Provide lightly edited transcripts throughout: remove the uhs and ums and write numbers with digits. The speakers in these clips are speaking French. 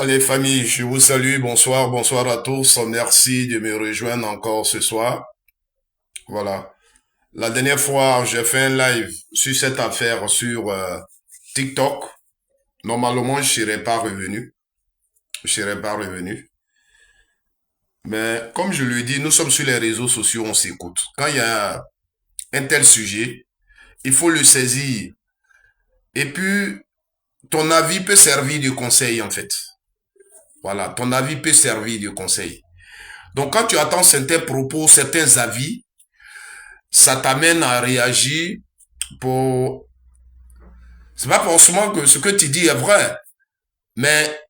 Allez famille, je vous salue, bonsoir, bonsoir à tous, merci de me rejoindre encore ce soir. Voilà. La dernière fois, j'ai fait un live sur cette affaire sur TikTok. Normalement, je serais pas revenu. Je serais pas revenu. Mais comme je le dis, nous sommes sur les réseaux sociaux, on s'écoute. Quand il y a un tel sujet, il faut le saisir. Et puis, ton avis peut servir de conseil en fait. Voilà, ton avis peut servir de conseil. Donc quand tu attends certains propos, certains avis, ça t'amène à réagir pour... C'est pas forcément que ce que tu dis est vrai, mais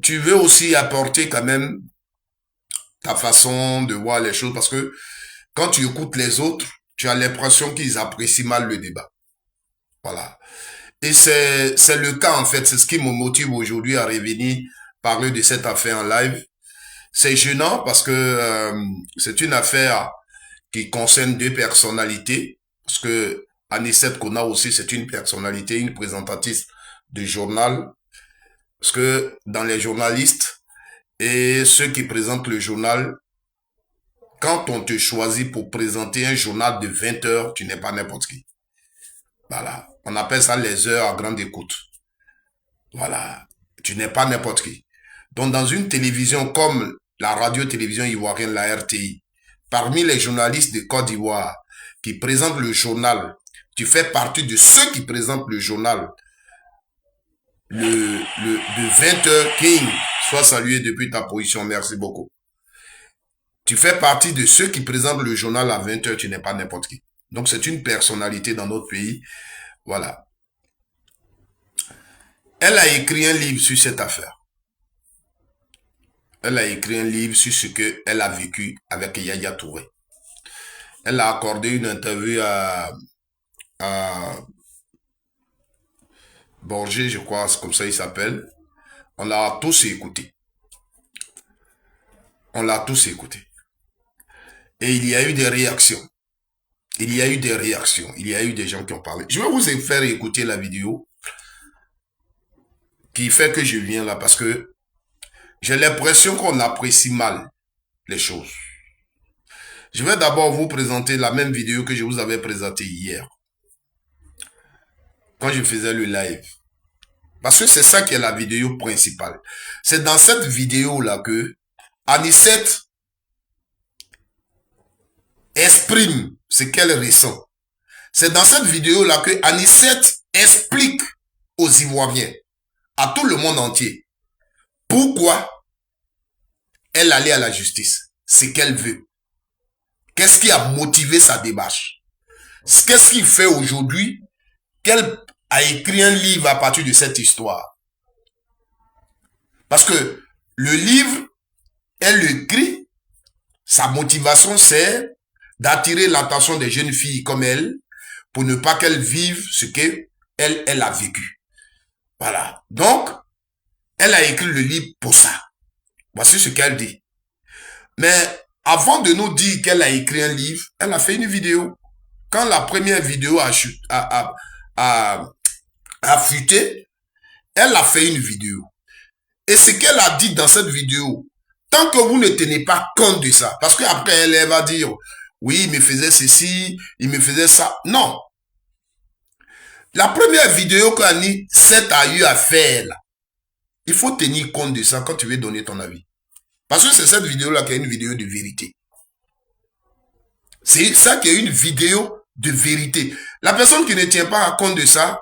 tu veux aussi apporter quand même ta façon de voir les choses parce que quand tu écoutes les autres, tu as l'impression qu'ils apprécient mal le débat. Voilà. Et c'est le cas en fait, c'est ce qui me motive aujourd'hui à revenir parler de cette affaire en live. C'est gênant parce que c'est une affaire qui concerne deux personnalités, parce que Anissette Kona aussi, c'est une personnalité, une présentatrice de journal, parce que dans les journalistes et ceux qui présentent le journal, quand on te choisit pour présenter un journal de 20 heures, tu n'es pas n'importe qui. Voilà. On appelle ça les heures à grande écoute. Voilà. Tu n'es pas n'importe qui. Donc, dans une télévision comme la radio-télévision ivoirienne, la RTI, parmi les journalistes de Côte d'Ivoire qui présentent le journal, tu fais partie de ceux qui présentent le journal de 20 heures. King, sois salué depuis ta position, merci beaucoup. Tu fais partie de ceux qui présentent le journal à 20 heures, tu n'es pas n'importe qui. Donc c'est une personnalité dans notre pays. Voilà. Elle a écrit un livre sur cette affaire. Elle a écrit un livre sur ce qu'elle a vécu avec Yaya Touré. Elle a accordé une interview à Borgé, je crois, c'est comme ça il s'appelle. On l'a tous écouté. On l'a tous écouté. Et il y a eu des réactions. Il y a eu des réactions. Il y a eu des gens qui ont parlé. Je vais vous faire écouter la vidéo qui fait que je viens là parce que j'ai l'impression qu'on apprécie mal les choses. Je vais d'abord vous présenter la même vidéo que je vous avais présentée hier. Quand je faisais le live. Parce que c'est ça qui est la vidéo principale. C'est dans cette vidéo-là que Anissette exprime ce qu'elle ressent. C'est dans cette vidéo-là que Anissette explique aux Ivoiriens, à tout le monde entier, pourquoi elle allait à la justice, ce qu'elle veut. Qu'est-ce qui a motivé sa démarche? Qu'est-ce qui fait aujourd'hui qu'elle a écrit un livre à partir de cette histoire? Parce que le livre, elle l'écrit, sa motivation c'est d'attirer l'attention des jeunes filles comme elle, pour ne pas qu'elles vivent ce qu'elle a vécu. Voilà. Donc, elle a écrit le livre pour ça. Voici ce qu'elle dit. Mais avant de nous dire qu'elle a écrit un livre, elle a fait une vidéo. Quand la première vidéo a fuité, elle a fait une vidéo. Et ce qu'elle a dit dans cette vidéo, tant que vous ne tenez pas compte de ça, parce qu'après elle va dire, oui, il me faisait ceci, il me faisait ça. Non. La première vidéo qu'Annie a eu à faire, là, il faut tenir compte de ça quand tu veux donner ton avis. Parce que c'est cette vidéo-là qui est une vidéo de vérité. C'est ça qui est une vidéo de vérité. La personne qui ne tient pas compte de ça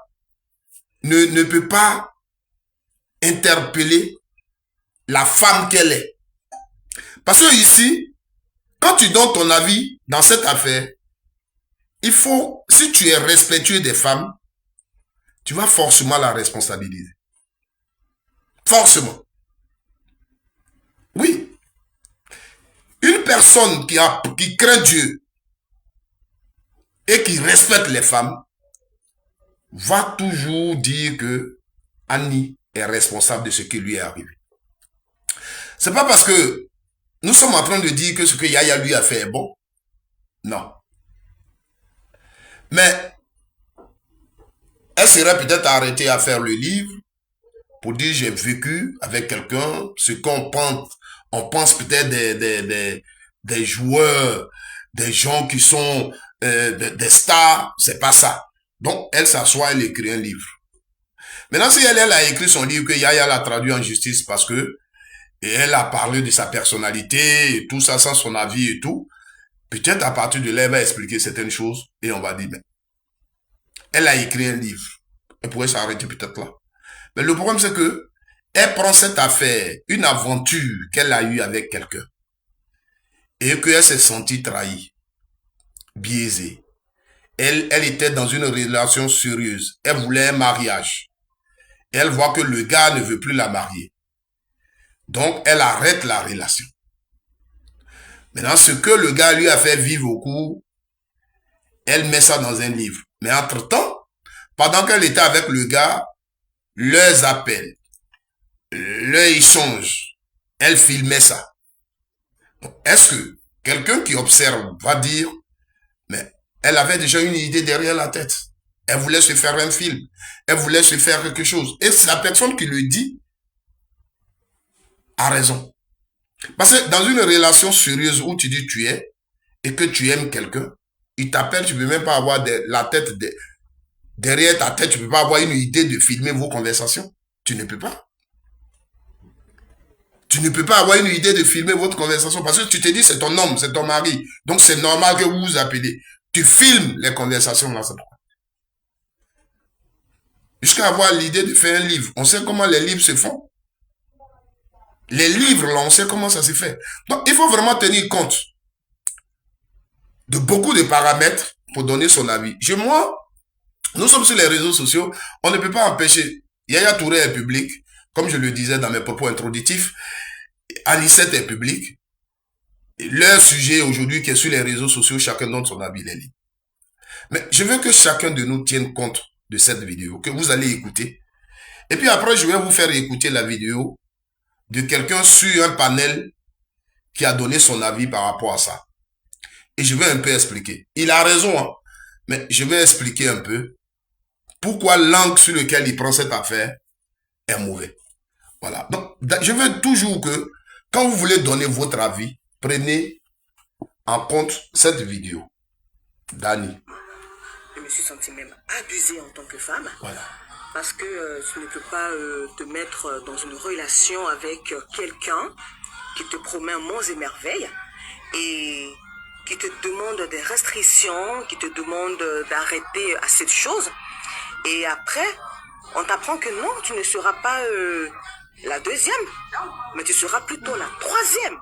ne peut pas interpeller la femme qu'elle est. Parce que ici, quand tu donnes ton avis dans cette affaire, il faut, si tu es respectueux des femmes, tu vas forcément la responsabiliser. Forcément. Oui. Une personne qui craint Dieu et qui respecte les femmes va toujours dire que Annie est responsable de ce qui lui est arrivé. C'est pas parce que nous sommes en train de dire que ce que Yaya lui a fait est bon. Non. Mais elle serait peut-être arrêtée à faire le livre pour dire j'ai vécu avec quelqu'un, ce on pense peut-être des joueurs, des gens qui sont des stars, c'est pas ça. Donc, elle s'assoit, elle écrit un livre. Maintenant, si elle a écrit son livre, que Yaya l'a traduit en justice parce que et elle a parlé de sa personnalité et tout ça sans son avis et tout, peut-être à partir de là, elle va expliquer certaines choses et on va dire, mais elle a écrit un livre. Elle pourrait s'arrêter peut-être là. Mais le problème, c'est que elle prend cette affaire, une aventure qu'elle a eue avec quelqu'un, et qu'elle s'est sentie trahie, biaisée. Elle était dans une relation sérieuse. Elle voulait un mariage. Et elle voit que le gars ne veut plus la marier. Donc, elle arrête la relation. Maintenant, ce que le gars lui a fait vivre au cours, elle met ça dans un livre. Mais entre-temps, pendant qu'elle était avec le gars, leurs appels, leurs échanges, elle filmait ça. Est-ce que quelqu'un qui observe va dire, mais elle avait déjà une idée derrière la tête. Elle voulait se faire un film. Elle voulait se faire quelque chose. Et c'est la personne qui le dit a raison. Parce que dans une relation sérieuse où tu dis tu es et que tu aimes quelqu'un, il t'appelle, tu ne peux même pas avoir la tête derrière ta tête, tu ne peux pas avoir une idée de filmer vos conversations. Tu ne peux pas. Tu ne peux pas avoir une idée de filmer votre conversation parce que tu te dis c'est ton homme, c'est ton mari. Donc c'est normal que vous vous appelez. Tu filmes les conversations là. Jusqu'à avoir l'idée de faire un livre. On sait comment les livres se font. Les livres là, on sait comment ça se fait. Donc il faut vraiment tenir compte de beaucoup de paramètres pour donner son avis. Moi, nous sommes sur les réseaux sociaux, on ne peut pas empêcher. Yaya Touré est public, comme je le disais dans mes propos introductifs. Anicette est public. Leur sujet aujourd'hui qui est sur les réseaux sociaux, chacun donne son avis, les livres. Mais je veux que chacun de nous tienne compte de cette vidéo, que vous allez écouter. Et puis après, je vais vous faire écouter la vidéo de quelqu'un sur un panel qui a donné son avis par rapport à ça. Et je vais un peu expliquer. Il a raison, hein, mais je vais expliquer un peu pourquoi l'angle sur lequel il prend cette affaire est mauvais. Voilà. Donc, je veux toujours que, quand vous voulez donner votre avis, prenez en compte cette vidéo. Dani. Je me suis sentie même abusée en tant que femme. Voilà. Parce que tu ne peux pas te mettre dans une relation avec quelqu'un qui te promet monts et merveilles et qui te demande des restrictions, qui te demande d'arrêter à cette chose. Et après, on t'apprend que non, tu ne seras pas la deuxième, mais tu seras plutôt la troisième.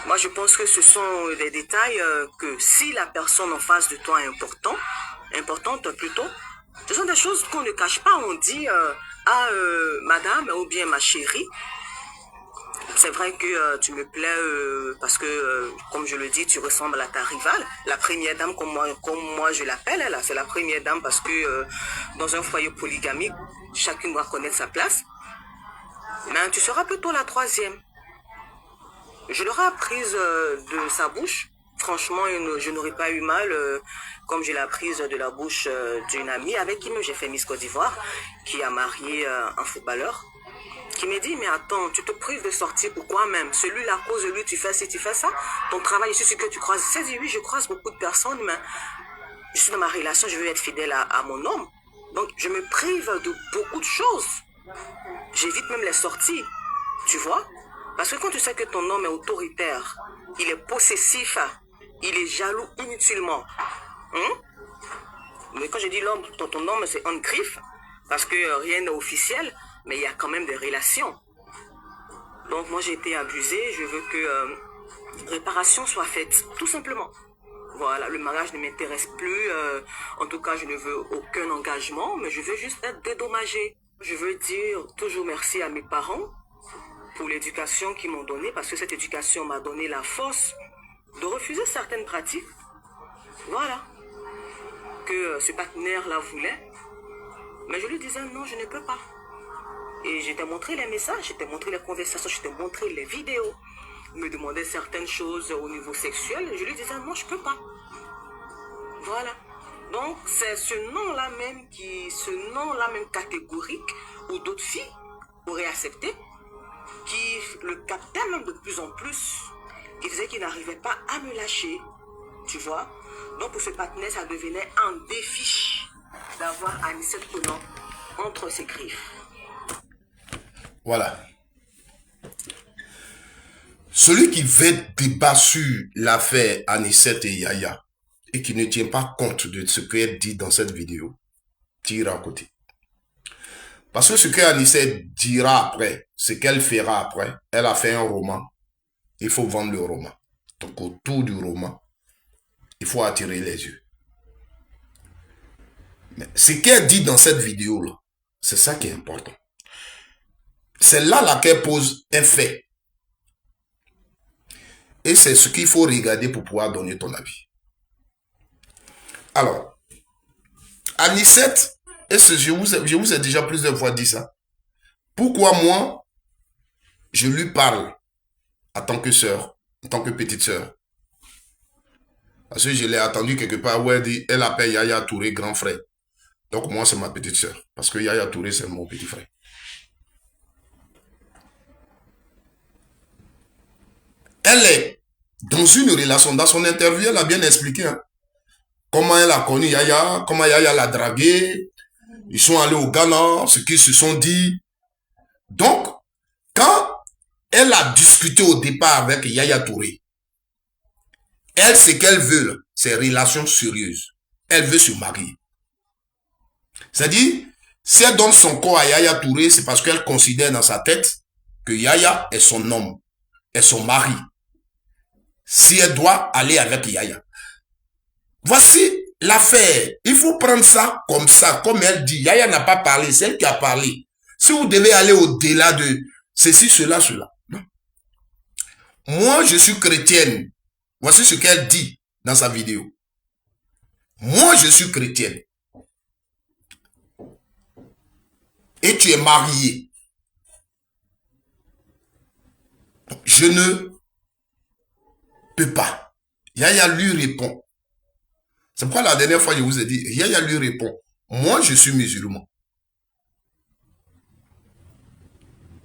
Moi, je pense que ce sont des détails que si la personne en face de toi est importante plutôt, ce sont des choses qu'on ne cache pas. On dit madame ou bien ma chérie. C'est vrai que tu me plais parce que, comme je le dis, tu ressembles à ta rivale. La première dame, comme moi je l'appelle, c'est la première dame parce que dans un foyer polygamique, chacune doit connaître sa place. Mais tu seras plutôt la troisième. Je l'aurais apprise de sa bouche. Franchement, je n'aurais pas eu mal, comme je l'ai apprise de la bouche d'une amie avec qui j'ai fait Miss Côte d'Ivoire, qui a marié un footballeur, qui m'a dit, mais attends, tu te prives de sortir, pourquoi même? Celui-là, à cause de lui, tu fais ci, tu fais ça. Ton travail, je suis sûr que tu croises. C'est dit, oui, je croise beaucoup de personnes, mais je suis dans ma relation, je veux être fidèle à mon homme. Donc, je me prive de beaucoup de choses. J'évite même les sorties, tu vois? Parce que quand tu sais que ton homme est autoritaire, il est possessif, il est jaloux inutilement. Mais quand je dis l'homme, ton homme, c'est un griffe, parce que rien n'est officiel, mais il y a quand même des relations. Donc moi, j'ai été abusée, je veux que réparation soit faite, tout simplement. Voilà, le mariage ne m'intéresse plus, en tout cas, je ne veux aucun engagement, mais je veux juste être dédommagée. Je veux dire toujours merci à mes parents, pour l'éducation qu'ils m'ont donnée, parce que cette éducation m'a donné la force de refuser certaines pratiques. Voilà. Que ce partenaire-là voulait. Mais je lui disais non, je ne peux pas. Et je t'ai montré les messages, je t'ai montré les conversations, je t'ai montré les vidéos. Il me demandait certaines choses au niveau sexuel, et je lui disais non, je ne peux pas. Voilà. Donc, c'est ce nom-là même catégorique, où d'autres filles aurait accepté, qui le captait même de plus en plus, qui faisait qu'il n'arrivait pas à me lâcher, tu vois. Donc pour ce partenaire, ça devenait un défi d'avoir Anicet Konan entre ses griffes. Voilà. Celui qui veut débat sur l'affaire Anicet et Yaya et qui ne tient pas compte de ce qu'elle dit dans cette vidéo, tire à côté. Parce que ce qu'Anicet dira après, ce qu'elle fera après, elle a fait un roman, il faut vendre le roman. Donc autour du roman, il faut attirer les yeux. Mais ce qu'elle dit dans cette vidéo-là, c'est ça qui est important. C'est là qu'elle pose un fait. Et c'est ce qu'il faut regarder pour pouvoir donner ton avis. Alors, Anicet, je vous ai déjà plusieurs fois dit ça. Pourquoi moi, je lui parle en tant que sœur, en tant que petite sœur? Parce que je l'ai attendu quelque part où elle dit, elle appelle Yaya Touré grand frère. Donc moi, c'est ma petite sœur. Parce que Yaya Touré, c'est mon petit frère. Elle est dans une relation, dans son interview, elle a bien expliqué comment elle a connu Yaya, comment Yaya l'a dragué. Ils sont allés au Ghana, ce qu'ils se sont dit. Donc, quand elle a discuté au départ avec Yaya Touré, elle, ce qu'elle veut, c'est relations sérieuses. Elle veut se marier. C'est-à-dire, si elle donne son corps à Yaya Touré, c'est parce qu'elle considère dans sa tête que Yaya est son homme, est son mari. Si elle doit aller avec Yaya. Voici l'affaire. Il faut prendre ça, comme elle dit. Yaya n'a pas parlé, c'est elle qui a parlé. Si vous devez aller au-delà de ceci, cela, cela. Non. Moi, je suis chrétienne. Voici ce qu'elle dit dans sa vidéo. Moi, je suis chrétienne. Et tu es marié. Je ne peux pas. Yaya lui répond. C'est pourquoi la dernière fois, je vous ai dit, Yaya lui répond. Moi, je suis musulman.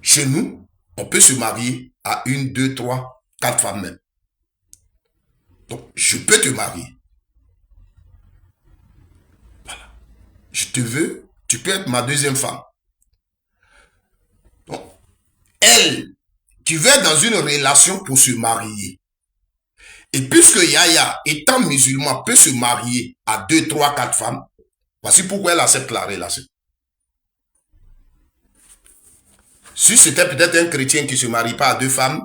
Chez nous, on peut se marier à 1, 2, 3, 4 femmes même. Donc, je peux te marier. Voilà. Je te veux, tu peux être ma deuxième femme. Donc, elle, tu veux être dans une relation pour se marier. Et puisque Yaya, étant musulman, peut se marier à 2, 3, 4 femmes, voici pourquoi elle accepte la relation. Si c'était peut-être un chrétien qui ne se marie pas à 2 femmes,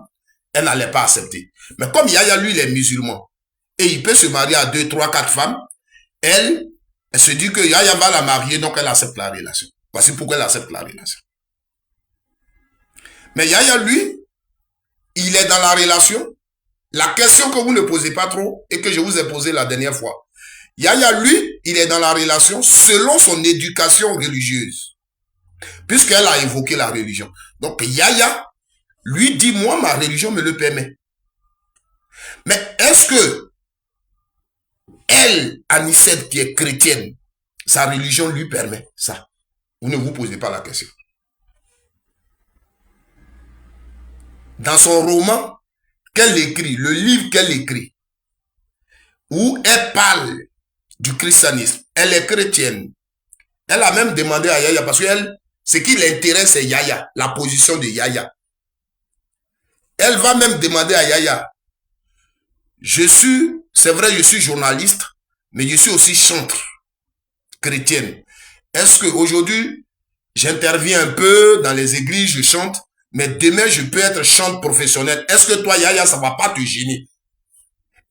elle n'allait pas accepter. Mais comme Yaya, lui, il est musulman, et il peut se marier à 2, 3, 4 femmes, elle se dit que Yaya va la marier, donc elle accepte la relation. Voici pourquoi elle accepte la relation. Mais Yaya, lui, il est dans la relation. La question que vous ne posez pas trop et que je vous ai posée la dernière fois. Yaya, lui, il est dans la relation selon son éducation religieuse. Puisqu'elle a évoqué la religion. Donc Yaya, lui dit, moi, ma religion me le permet. Mais est-ce que elle, Anicet, qui est chrétienne, sa religion lui permet ça? Vous ne vous posez pas la question. Dans son roman qu'elle écrit, le livre qu'elle écrit, où elle parle du christianisme, elle est chrétienne. Elle a même demandé à Yaya, parce qu'elle, ce qui l'intéresse, c'est Yaya, la position de Yaya. Elle va même demander à Yaya, c'est vrai, je suis journaliste, mais je suis aussi chantre chrétienne. Est-ce qu'aujourd'hui, j'interviens un peu dans les églises, je chante, mais demain, je peux être chante professionnelle. Est-ce que toi, Yaya, ça ne va pas te gêner?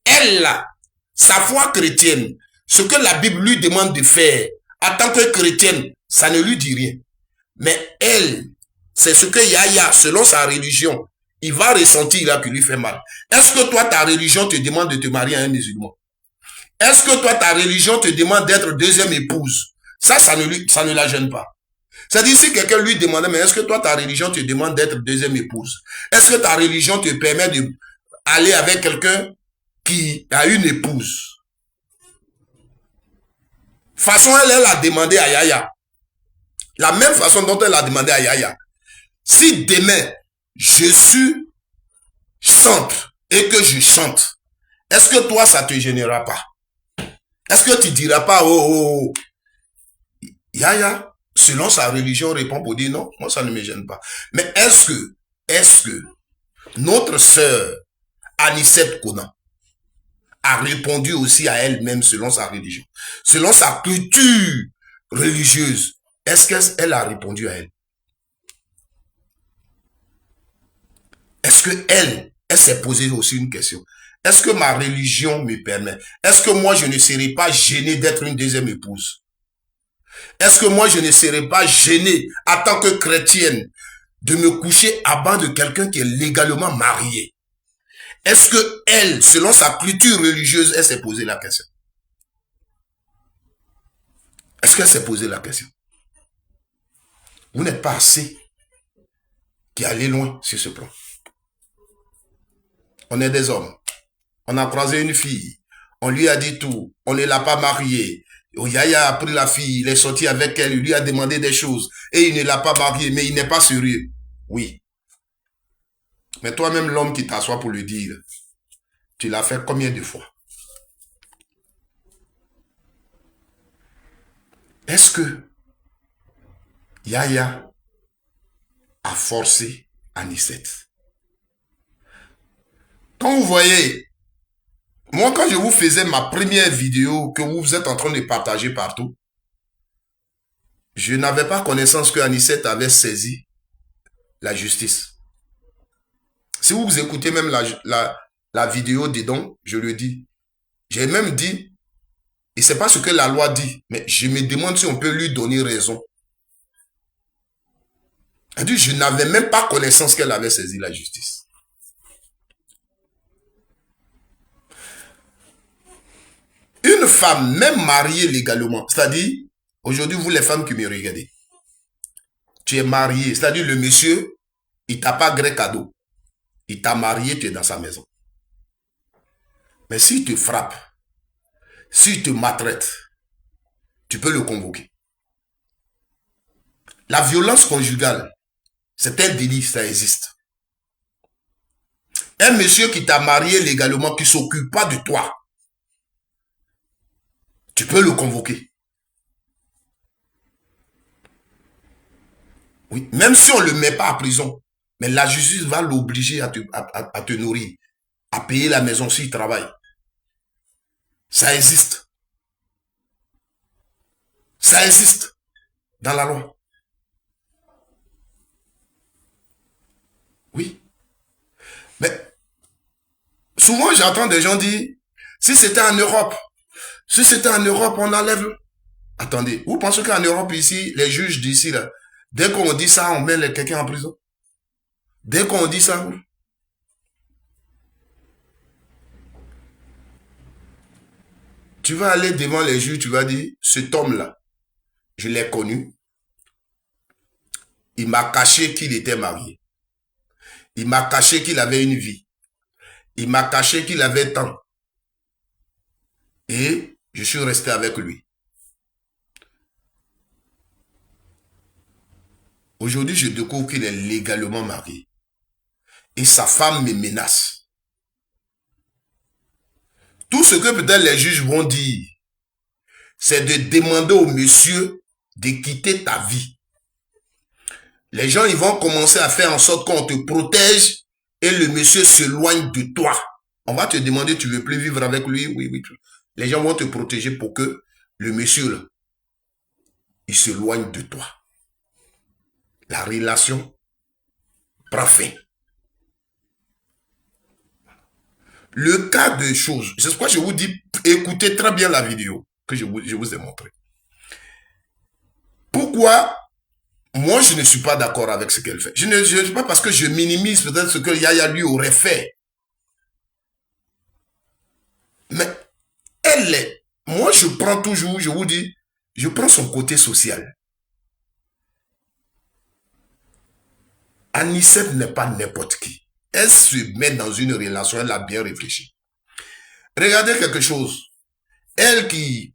Elle, sa foi chrétienne, ce que la Bible lui demande de faire, en tant que chrétienne, ça ne lui dit rien. Mais elle, c'est ce que Yaya, selon sa religion, il va ressentir là qui lui fait mal. Est-ce que toi, ta religion te demande de te marier à un musulman? Est-ce que toi, ta religion te demande d'être deuxième épouse? Ça ne la gêne pas. C'est-à-dire, si quelqu'un lui demandait, mais est-ce que toi, ta religion te demande d'être deuxième épouse? Est-ce que ta religion te permet d'aller avec quelqu'un qui a une épouse? Façon, elle a demandé à Yaya. La même façon dont elle a demandé à Yaya. Si demain, Jésus chante et que je chante, est-ce que toi, ça te gênera pas? Est-ce que tu diras pas, oh, Yaya, selon sa religion, répond pour dire non, moi ça ne me gêne pas. Mais est-ce que notre sœur Anicette Konan a répondu aussi à elle-même selon sa religion, selon sa culture religieuse? Est-ce qu'elle a répondu à elle? Est-ce que elle s'est posé aussi une question? Est-ce que ma religion me permet? Est-ce que moi je ne serai pas gêné d'être une deuxième épouse? Est-ce que moi je ne serai pas gêné en tant que chrétienne de me coucher à bas de quelqu'un qui est légalement marié? Est-ce que elle, selon sa culture religieuse, elle s'est posé la question? Est-ce qu'elle s'est posé la question? Vous n'êtes pas assez qui allez loin sur ce plan. On est des hommes. On a croisé une fille. On lui a dit tout. On ne l'a pas mariée. Yaya a pris la fille. Il est sorti avec elle. Il lui a demandé des choses. Et il ne l'a pas mariée. Mais il n'est pas sérieux. Oui. Mais toi-même, l'homme qui t'assoit pour le dire, tu l'as fait combien de fois? Est-ce que Yaya a forcé Anicette? Quand vous voyez, moi quand je vous faisais ma première vidéo que vous êtes en train de partager partout, je n'avais pas connaissance que Anicette avait saisi la justice. Si vous écoutez même la vidéo dedans, je le dis. J'ai même dit, et c'est pas ce que la loi dit, mais je me demande si on peut lui donner raison. Elle dit, je n'avais même pas connaissance qu'elle avait saisi la justice. Une femme, même mariée légalement, c'est-à-dire, aujourd'hui, vous les femmes qui me regardez, tu es marié, c'est-à-dire le monsieur, il t'a pas gré cadeau. Il t'a marié, tu es dans sa maison. Mais s'il te frappe, s'il te maltraite, tu peux le convoquer. La violence conjugale, c'est un délit, ça existe. Un monsieur qui t'a marié légalement, qui ne s'occupe pas de toi, tu peux le convoquer. Oui, même si on ne le met pas à prison, mais la justice va l'obliger à te nourrir, à payer la maison s'il travaille. Ça existe. Ça existe dans la loi. Oui. Mais souvent j'entends des gens dire, si c'était en Europe, on enlève. Attendez, vous pensez qu'en Europe ici, les juges d'ici là, dès qu'on dit ça, on met quelqu'un en prison? Dès qu'on dit ça, oui. Tu vas aller devant les juges, tu vas dire, cet homme-là, je l'ai connu. Il m'a caché qu'il était marié. Il m'a caché qu'il avait une vie. Il m'a caché qu'il avait tant. Et je suis resté avec lui. Aujourd'hui, je découvre qu'il est légalement marié. Et sa femme me menace. Tout ce que peut-être les juges vont dire, c'est de demander au monsieur de quitter ta vie. Les gens, ils vont commencer à faire en sorte qu'on te protège et le monsieur s'éloigne de toi. On va te demander, tu ne veux plus vivre avec lui? Oui, oui. Les gens vont te protéger pour que le monsieur, là, il s'éloigne de toi. La relation prend fin. Le cas de choses, c'est pourquoi je vous dis, écoutez très bien la vidéo que je vous ai montrée. Pourquoi moi je ne suis pas d'accord avec ce qu'elle fait? Je ne suis pas parce que je minimise peut-être ce que Yaya lui aurait fait. Mais elle est, moi je prends toujours, je vous dis, je prends son côté social. Anicette n'est pas n'importe qui. Elle se met dans une relation, elle a bien réfléchi. Regardez quelque chose. Elle qui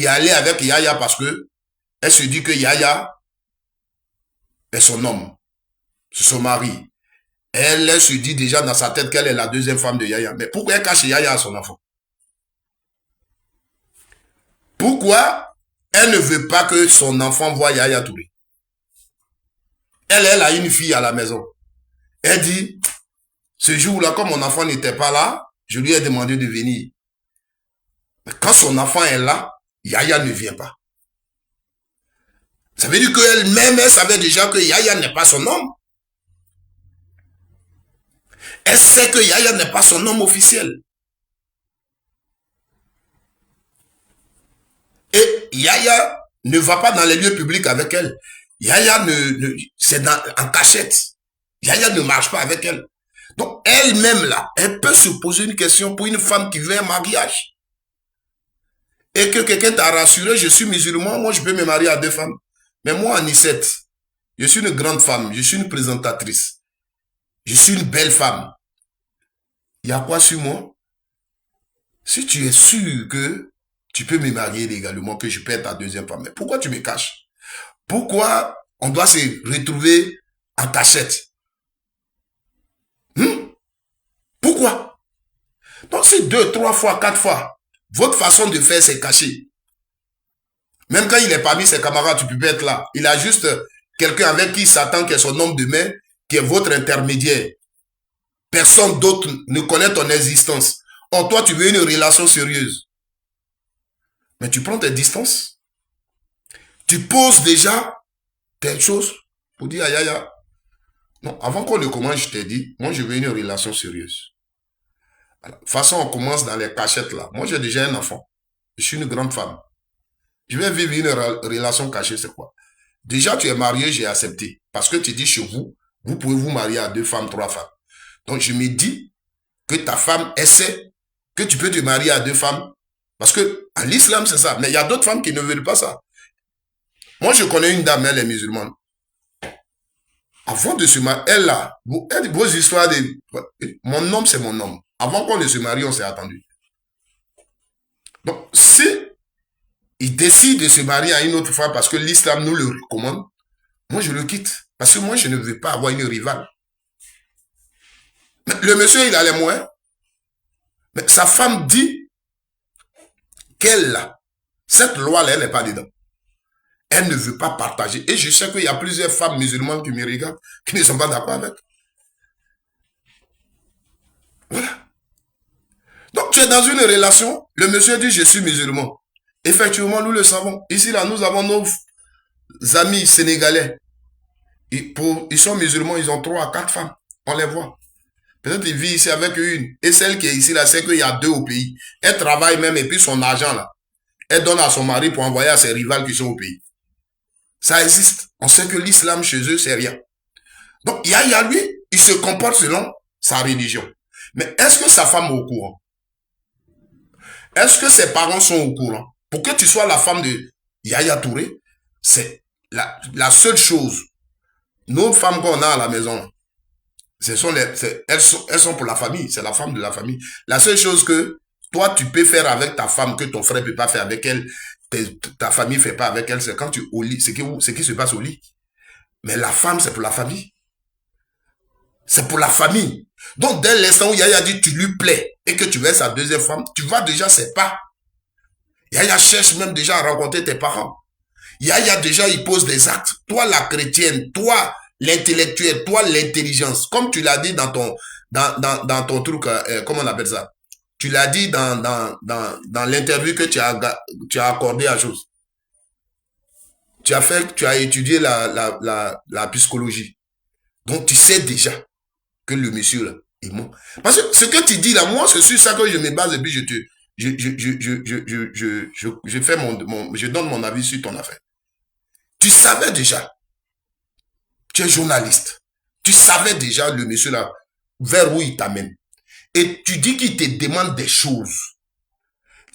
allait avec Yaya parce que elle se dit que Yaya est son homme. c'est son mari. Elle se dit déjà dans sa tête qu'elle est la deuxième femme de Yaya. Mais pourquoi elle cache Yaya à son enfant? Pourquoi elle ne veut pas que son enfant voie Yaya Touré? Elle a une fille à la maison. Elle dit, ce jour-là, comme mon enfant n'était pas là, je lui ai demandé de venir. Mais quand son enfant est là, Yaya ne vient pas. Ça veut dire qu'elle-même, elle savait déjà que Yaya n'est pas son homme. Elle sait que Yaya n'est pas son homme officiel. Et Yaya ne va pas dans les lieux publics avec elle. Yaya c'est en cachette. Yaya ne marche pas avec elle. Donc elle-même là, elle peut se poser une question pour une femme qui veut un mariage. Et que quelqu'un t'a rassuré, je suis musulman, moi je peux me marier à 2 femmes. Mais moi, Anicette, je suis une grande femme, je suis une présentatrice. Je suis une belle femme. Il y a quoi sur moi? Si tu es sûr que tu peux me marier légalement, que je peux être ta deuxième femme, mais pourquoi tu me caches? Pourquoi on doit se retrouver en cachette? Pourquoi? Donc c'est 2, 3 fois, 4 fois, votre façon de faire, c'est caché. Même quand il est parmi ses camarades, tu peux pas être là. Il a juste quelqu'un avec qui il s'attend, qui est son homme de main, qui est votre intermédiaire. Personne d'autre ne connaît ton existence. Or, toi, tu veux une relation sérieuse. Mais tu prends tes distances. Tu poses déjà telle chose pour dire, aïe, aïe, non, avant qu'on ne commence, je t'ai dit, moi, je veux une relation sérieuse. Alors, de toute façon, on commence dans les cachettes là. Moi, j'ai déjà un enfant. Je suis une grande femme. Je vais vivre une relation cachée, c'est quoi? Déjà, tu es marié, j'ai accepté. Parce que tu dis chez vous, vous pouvez vous marier à 2 femmes, 3 femmes. Donc, je me dis que ta femme essaie que tu peux te marier à 2 femmes. Parce que, à l'islam, c'est ça. Mais il y a d'autres femmes qui ne veulent pas ça. Moi, je connais une dame, elle est musulmane. Avant de se marier, elle là, vos histoires de... Mon homme, c'est mon homme. Avant qu'on ne se marie, on s'est attendu. Donc, si il décide de se marier à une autre femme parce que l'islam nous le recommande, moi, je le quitte. Parce que moi, je ne veux pas avoir une rivale. Mais le monsieur, il a les moyens. Mais sa femme dit qu'elle, là, cette loi-là, elle n'est pas dedans. Elle ne veut pas partager. Et je sais qu'il y a plusieurs femmes musulmanes qui me regardent, qui ne sont pas d'accord avec. Voilà. Donc, tu es dans une relation, le monsieur dit, je suis musulman. Effectivement, nous le savons. Ici, là, nous avons nos amis sénégalais. Ils sont musulmans, ils ont 3 à 4 femmes. On les voit. Peut-être qu'ils vivent ici avec une. Et celle qui est ici, là, c'est qu'il y a 2 au pays. Elle travaille même, et puis son argent, là, elle donne à son mari pour envoyer à ses rivales qui sont au pays. Ça existe. On sait que l'islam chez eux, c'est rien. Donc, Yaya, lui, il se comporte selon sa religion. Mais est-ce que sa femme est au courant? Est-ce que ses parents sont au courant? Pour que tu sois la femme de Yaya Touré, c'est la seule chose. Nos femmes qu'on a à la maison, elles sont pour la famille. C'est la femme de la famille. La seule chose que toi, tu peux faire avec ta femme, que ton frère ne peut pas faire avec elle, ta famille ne fait pas avec elle, c'est quand tu es au lit, c'est qui se passe au lit. Mais la femme, c'est pour la famille. C'est pour la famille. Donc, dès l'instant où Yaya dit tu lui plais et que tu veux sa deuxième femme, tu vois déjà ses pas. Yaya cherche même déjà à rencontrer tes parents. Yaya déjà, il pose des actes. Toi, la chrétienne, toi, l'intellectuel, toi, l'intelligence. Comme tu l'as dit dans ton truc, comment on appelle ça? Tu l'as dit dans l'interview que tu as accordé à chose. Tu as étudié la psychologie. Donc, tu sais déjà que le monsieur là est mort. Parce que ce que tu dis là, moi, c'est sur ça que je me base et puis je donne mon avis sur ton affaire. Tu savais déjà. Tu es journaliste. Tu savais déjà le monsieur là, vers où il t'amène. Et tu dis qu'il te demande des choses.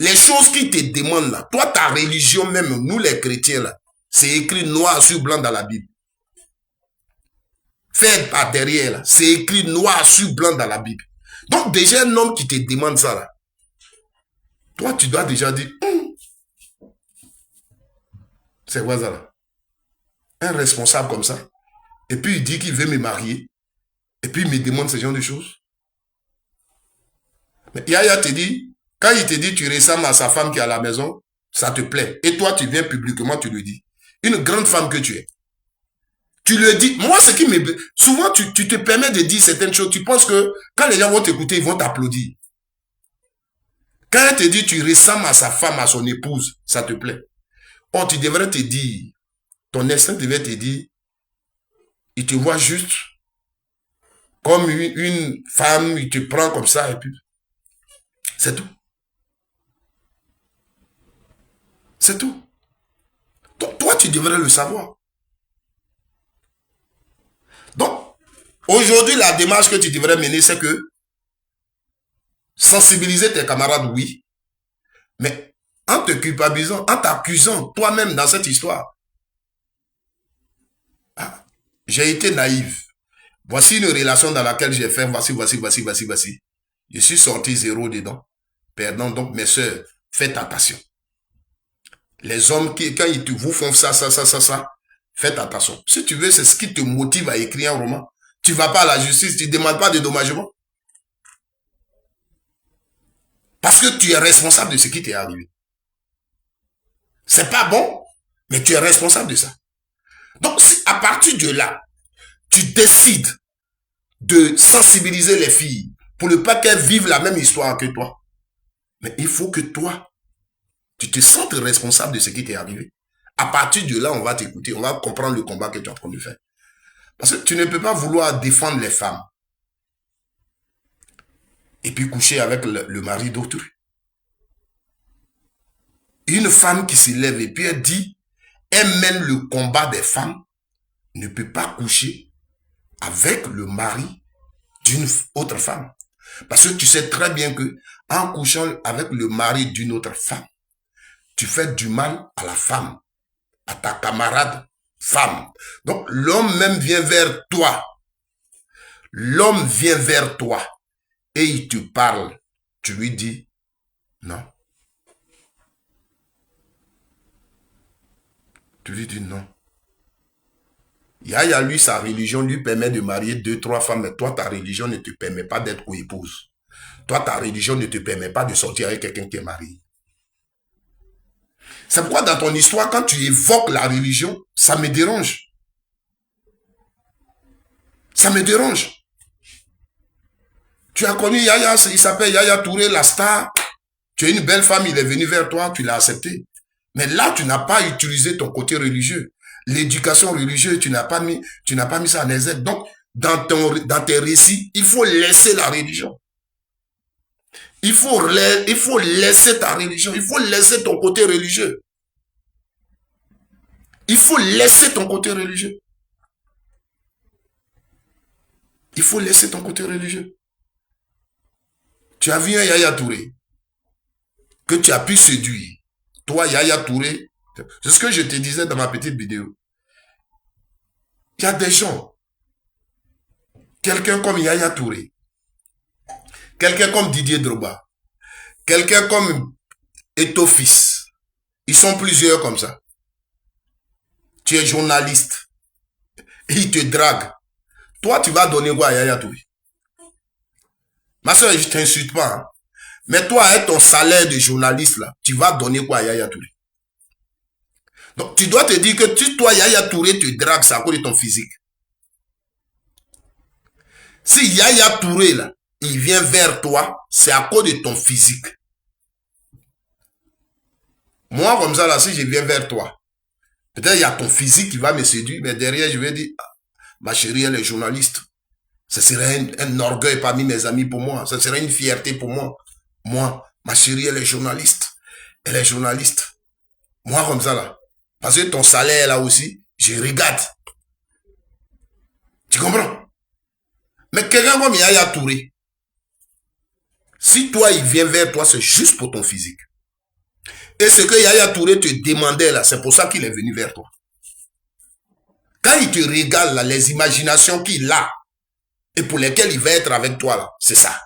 Les choses qu'il te demande là, toi, ta religion même, nous les chrétiens là, c'est écrit noir sur blanc dans la Bible. Fait par derrière là, c'est écrit noir sur blanc dans la Bible. Donc déjà un homme qui te demande ça là, toi tu dois déjà dire, c'est quoi ça là? Un responsable comme ça, Et puis il dit qu'il veut me marier. Et puis il me demande ce genre de choses. Mais Yaya te dit, quand il te dit tu ressembles à sa femme qui est à la maison, ça te plaît. Et toi, tu viens publiquement, tu le dis. Une grande femme que tu es. Tu le dis. Moi, ce qui me... Souvent, tu te permets de dire certaines choses. Tu penses que quand les gens vont t'écouter, ils vont t'applaudir. Quand elle te dit tu ressembles à sa femme, à son épouse, ça te plaît. Oh, tu devrais te dire, ton instinct devait te dire, il te voit juste comme une femme, il te prend comme ça et puis c'est tout. C'est tout. Donc, toi, tu devrais le savoir. Donc, aujourd'hui, la démarche que tu devrais mener, c'est que sensibiliser tes camarades, oui, mais en te culpabilisant, en t'accusant toi-même dans cette histoire. Ah, j'ai été naïf. Voici une relation dans laquelle j'ai fait, voici. Je suis sorti zéro dedans, perdant. Donc, mes soeurs, faites attention. Les hommes, quand ils vous font ça, faites attention. Si tu veux, c'est ce qui te motive à écrire un roman. Tu ne vas pas à la justice, tu ne demandes pas de dédommagement. Parce que tu es responsable de ce qui t'est arrivé. C'est pas bon, mais tu es responsable de ça. Donc, si à partir de là, tu décides de sensibiliser les filles pour ne pas qu'elles vivent la même histoire que toi, mais il faut que toi, tu te sentes responsable de ce qui t'est arrivé. À partir de là, on va t'écouter, on va comprendre le combat que tu es en train de faire. Parce que tu ne peux pas vouloir défendre les femmes et puis coucher avec le mari d'autrui. Une femme qui se lève et puis elle dit, elle mène le combat des femmes, ne peut pas coucher avec le mari d'une autre femme. Parce que tu sais très bien que en couchant avec le mari d'une autre femme, tu fais du mal à la femme, à ta camarade femme. Donc l'homme même vient vers toi. L'homme vient vers toi et il te parle. Tu lui dis non. Tu lui dis non. Yaya, lui, sa religion lui permet de marier 2, 3 femmes, mais toi, ta religion ne te permet pas d'être co-épouse. Toi, ta religion ne te permet pas de sortir avec quelqu'un qui est marié. C'est pourquoi dans ton histoire, quand tu évoques la religion, ça me dérange. Ça me dérange. Tu as connu Yaya, il s'appelle Yaya Touré, la star. Tu as une belle femme, il est venu vers toi, tu l'as accepté. Mais là, tu n'as pas utilisé ton côté religieux. L'éducation religieuse, tu n'as pas mis ça en exergue. Donc, dans tes récits, il faut laisser la religion. Il faut laisser ta religion. Il faut laisser ton côté religieux. Il faut laisser ton côté religieux. Il faut laisser ton côté religieux. Tu as vu un Yaya Touré que tu as pu séduire. Toi, Yaya Touré, c'est ce que je te disais dans ma petite vidéo. Il y a des gens, quelqu'un comme Yaya Touré, quelqu'un comme Didier Drogba, quelqu'un comme Eto'o-Fils, ils sont plusieurs comme ça. Tu es journaliste, et ils te draguent. Toi, tu vas donner quoi à Yaya Touré? Ma soeur, je ne t'insulte pas. Hein? Mais toi, avec ton salaire de journaliste, là, tu vas donner quoi à Yaya Touré? Donc, tu dois te dire que toi, Yaya Touré te drague, c'est à cause de ton physique. Si Yaya Touré, là, il vient vers toi, c'est à cause de ton physique. Moi, comme ça, là, si je viens vers toi, peut-être il y a ton physique qui va me séduire, mais derrière, je vais dire, ah, ma chérie, elle est journaliste. Ce serait un orgueil parmi mes amis pour moi. Ce serait une fierté pour moi. Moi, ma chérie, elle est journaliste. Elle est journaliste. Moi, comme ça, là. Parce que ton salaire, là aussi, je regarde. Tu comprends? Mais quelqu'un comme Yaya Touré, si toi, il vient vers toi, c'est juste pour ton physique. Et ce que Yaya Touré te demandait, là, c'est pour ça qu'il est venu vers toi. Quand il te régale, là, les imaginations qu'il a, et pour lesquelles il va être avec toi, là, c'est ça.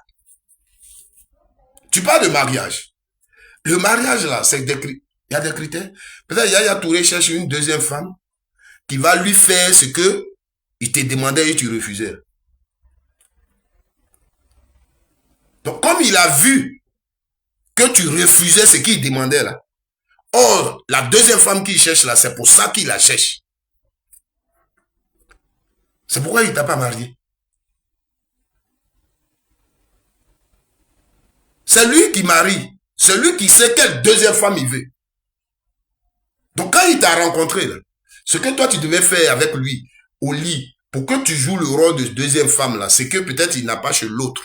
Tu parles de mariage. Le mariage, là, c'est il y a des critères. Peut-être Yaya Touré cherche une deuxième femme qui va lui faire ce que Il te demandait et tu refusais. Donc, comme il a vu que tu refusais ce qu'il demandait là, or, la deuxième femme qu'il cherche là, c'est pour ça qu'il la cherche. C'est pourquoi il ne t'a pas marié. C'est lui qui marie. C'est lui qui sait quelle deuxième femme il veut. Donc quand il t'a rencontré, là, ce que toi tu devais faire avec lui au lit, pour que tu joues le rôle de deuxième femme, là, c'est que peut-être il n'a pas chez l'autre.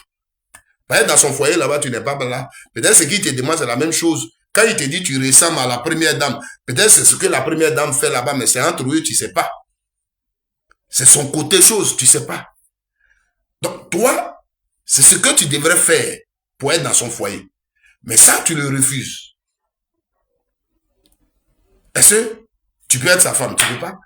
Peut-être dans son foyer là-bas, tu n'es pas là. Peut-être ce qu'il te demande, c'est la même chose. Quand il te dit tu ressembles à la première dame, peut-être c'est ce que la première dame fait là-bas, mais c'est entre eux, tu ne sais pas. C'est son côté chose, tu ne sais pas. Donc toi, c'est ce que tu devrais faire pour être dans son foyer. Mais ça, tu le refuses. Est-ce que tu peux être sa femme? Tu ne peux pas.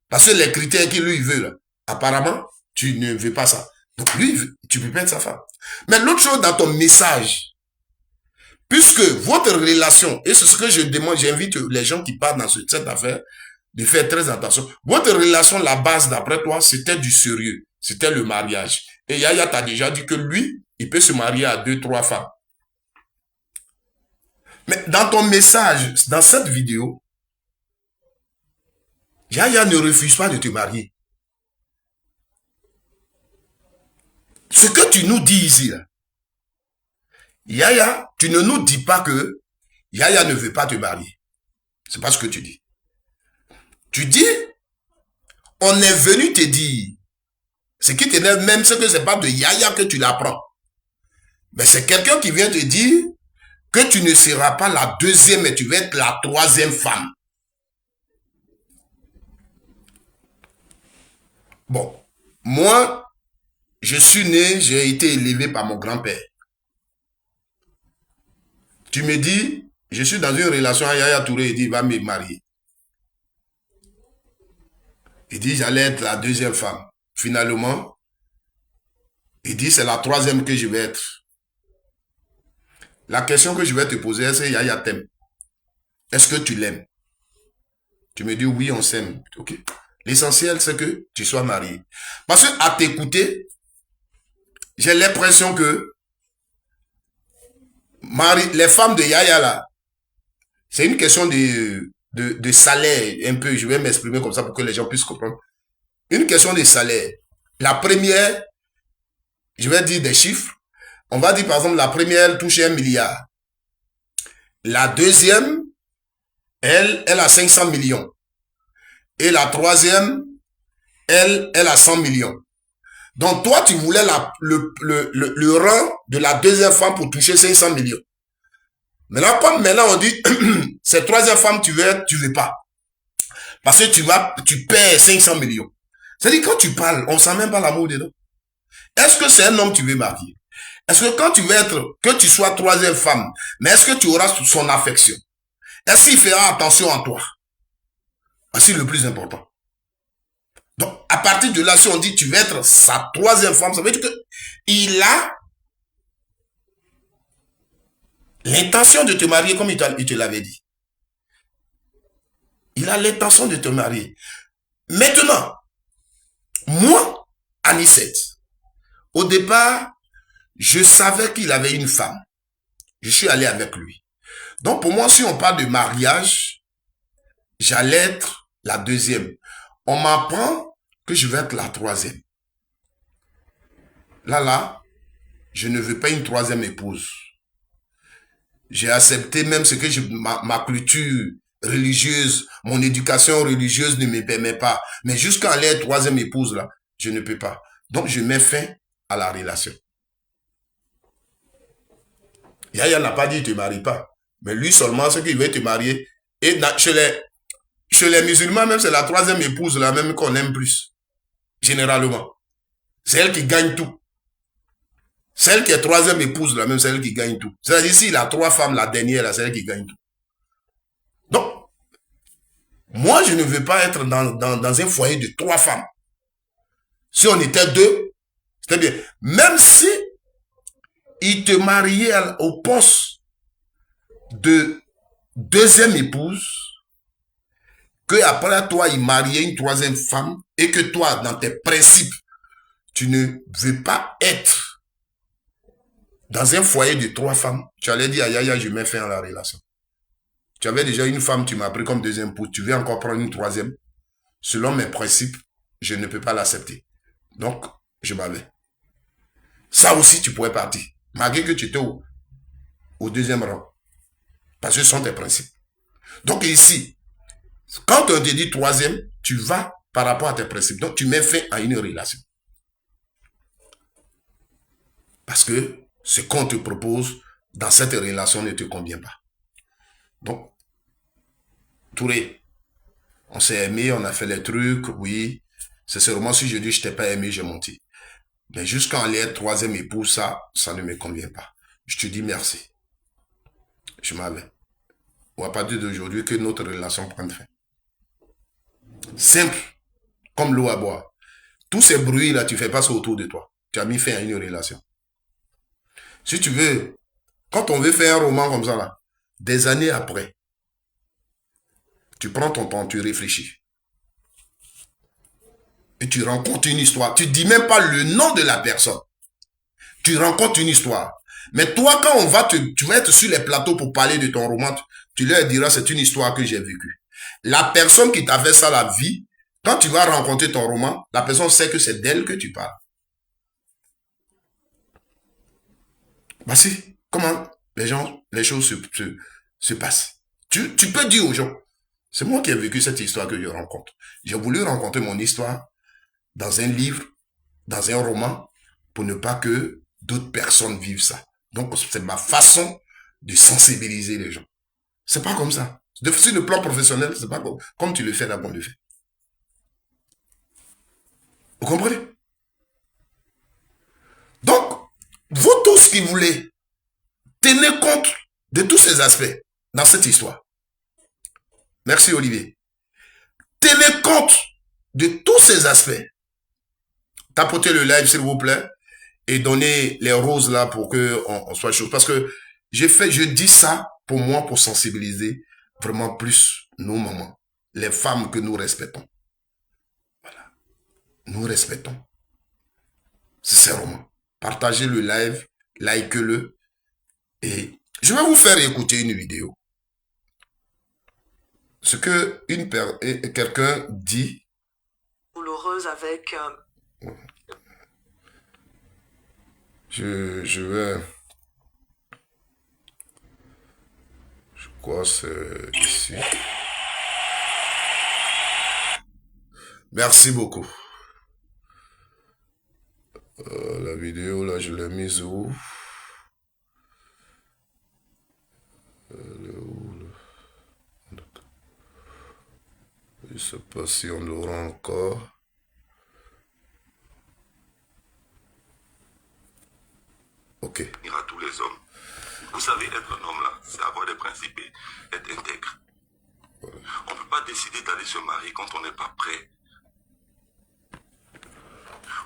Parce que les critères qu'il lui veut, là, apparemment, tu ne veux pas ça. Donc lui, tu ne peux pas être sa femme. Mais l'autre chose dans ton message, puisque votre relation, et c'est ce que je demande, j'invite les gens qui partent dans cette affaire, de faire très attention. Votre relation, la base d'après toi, c'était du sérieux. C'était le mariage. Et Yaya t'a déjà dit que lui, il peut se marier à 2, 3 femmes. Mais dans ton message, dans cette vidéo, Yaya ne refuse pas de te marier. Ce que tu nous dis ici, là, Yaya, tu ne nous dis pas que Yaya ne veut pas te marier. C'est pas ce que tu dis. Tu dis, on est venu te dire, ce qui t'énerve même, c'est que c'est pas de Yaya que tu l'apprends. Mais c'est quelqu'un qui vient te dire que tu ne seras pas la deuxième, mais tu vas être la troisième femme. Bon, moi, je suis né, j'ai été élevé par mon grand-père. Tu me dis, je suis dans une relation avec Yaya Touré, il dit, il va me marier. Il dit, j'allais être la deuxième femme. Finalement, il dit, c'est la troisième que je vais être. La question que je vais te poser, c'est Yaya t'aime. Est-ce que tu l'aimes? Tu me dis, oui, on s'aime. Ok. L'essentiel, c'est que tu sois marié. Parce que à t'écouter, j'ai l'impression que les femmes de Yaya, là, c'est une question de salaire, un peu. Je vais m'exprimer comme ça pour que les gens puissent comprendre. Une question de salaire. La première, je vais dire des chiffres. On va dire, par exemple, la première, elle touche 1 milliard. La deuxième, elle a 500 millions. Et la troisième, elle a 100 millions. Donc, toi, tu voulais le rang de la deuxième femme pour toucher 500 millions. Maintenant, comme maintenant on dit, cette troisième femme, tu veux pas. Parce que tu perds 500 millions. C'est-à-dire, quand tu parles, on sent même pas l'amour dedans. Est-ce que c'est un homme que tu veux marier? Est-ce que quand tu veux que tu sois troisième femme, mais est-ce que tu auras son affection? Est-ce qu'il fera attention à toi? C'est le plus important. Donc, à partir de là, si on dit tu veux être sa troisième femme, ça veut dire qu'il a l'intention de te marier comme il te l'avait dit. Il a l'intention de te marier. Maintenant, moi, Anicette, au départ, je savais qu'il avait une femme. Je suis allé avec lui. Donc, pour moi, si on parle de mariage, j'allais être la deuxième. On m'apprend que je vais être la troisième. Là, je ne veux pas une troisième épouse. J'ai accepté même ce que ma culture religieuse, mon éducation religieuse ne me permet pas. Mais jusqu'à aller être troisième épouse, là, je ne peux pas. Donc, je mets fin à la relation. Yaya n'a pas dit ne te marie pas. Mais lui seulement, ce qu'il veut te marier. Et chez les musulmans, même, c'est la troisième épouse, là, même qu'on aime plus. Généralement. C'est elle qui gagne tout. Celle qui est troisième épouse, là, même, c'est elle qui gagne tout. C'est-à-dire, s'il a 3 femmes, la dernière, là, c'est elle qui gagne tout. Donc, moi, je ne veux pas être dans un foyer de 3 femmes. Si on était 2, c'était bien. Même si il te mariait au poste de deuxième épouse, qu'après toi, il mariait une troisième femme et que toi, dans tes principes, tu ne veux pas être dans un foyer de 3 femmes, tu allais dire, aïe, aïe, je mets fin à la relation. Tu avais déjà une femme, tu m'as pris comme deuxième épouse, tu veux encore prendre une troisième. Selon mes principes, je ne peux pas l'accepter. Donc, je m'en vais. Ça aussi, tu pourrais partir. Malgré que tu étais au deuxième rang. Parce que ce sont tes principes. Donc ici, quand on te dit troisième, tu vas par rapport à tes principes. Donc, tu mets fin à une relation. Parce que ce qu'on te propose dans cette relation ne te convient pas. Donc, Touré, on s'est aimé, on a fait les trucs, oui. C'est seulement si je dis je t'ai pas aimé, j'ai menti. Mais jusqu'à aller être troisième épouse, ça ne me convient pas. Je te dis merci. Je m'en vais. Ou à partir d'aujourd'hui que notre relation prenne fin. Simple, comme l'eau à boire. Tous ces bruits-là, tu fais pas ça autour de toi. Tu as mis fin à une relation. Si tu veux, quand on veut faire un roman comme ça, là, des années après, tu prends ton temps, tu réfléchis. Et tu rencontres une histoire. Tu dis même pas le nom de la personne. Tu rencontres une histoire. Mais toi, quand tu vas être sur les plateaux pour parler de ton roman, tu leur diras, c'est une histoire que j'ai vécue. La personne qui t'a fait ça la vie, quand tu vas rencontrer ton roman, la personne sait que c'est d'elle que tu parles. Bah si, comment les choses se passent. Tu peux dire aux gens, c'est moi qui ai vécu cette histoire que je rencontre. J'ai voulu rencontrer mon histoire dans un livre, dans un roman, pour ne pas que d'autres personnes vivent ça. Donc, c'est ma façon de sensibiliser les gens. C'est pas comme ça. Sur le plan professionnel, c'est pas comme tu le fais là qu'on le fait. Vous comprenez? Donc, vous tous qui voulez, tenez compte de tous ces aspects dans cette histoire. Merci Olivier. Tenez compte de tous ces aspects. Tapotez le live s'il vous plaît et donnez les roses là pour que on soit chaud. Parce que je dis ça pour moi pour sensibiliser vraiment plus nos mamans, les femmes que nous respectons. Voilà. Nous respectons. Sincèrement. Partagez le live, likez-le et je vais vous faire écouter une vidéo. Ce que quelqu'un dit. Douloureuse avec... Je vais... Je crois que c'est ici. Merci beaucoup. La vidéo, là, je l'ai mise où? Je ne sais pas si on l'aura encore. Ok. À tous les hommes. Vous savez, être un homme là, c'est avoir des principes et être intègre. Voilà. On ne peut pas décider d'aller se marier quand on n'est pas prêt.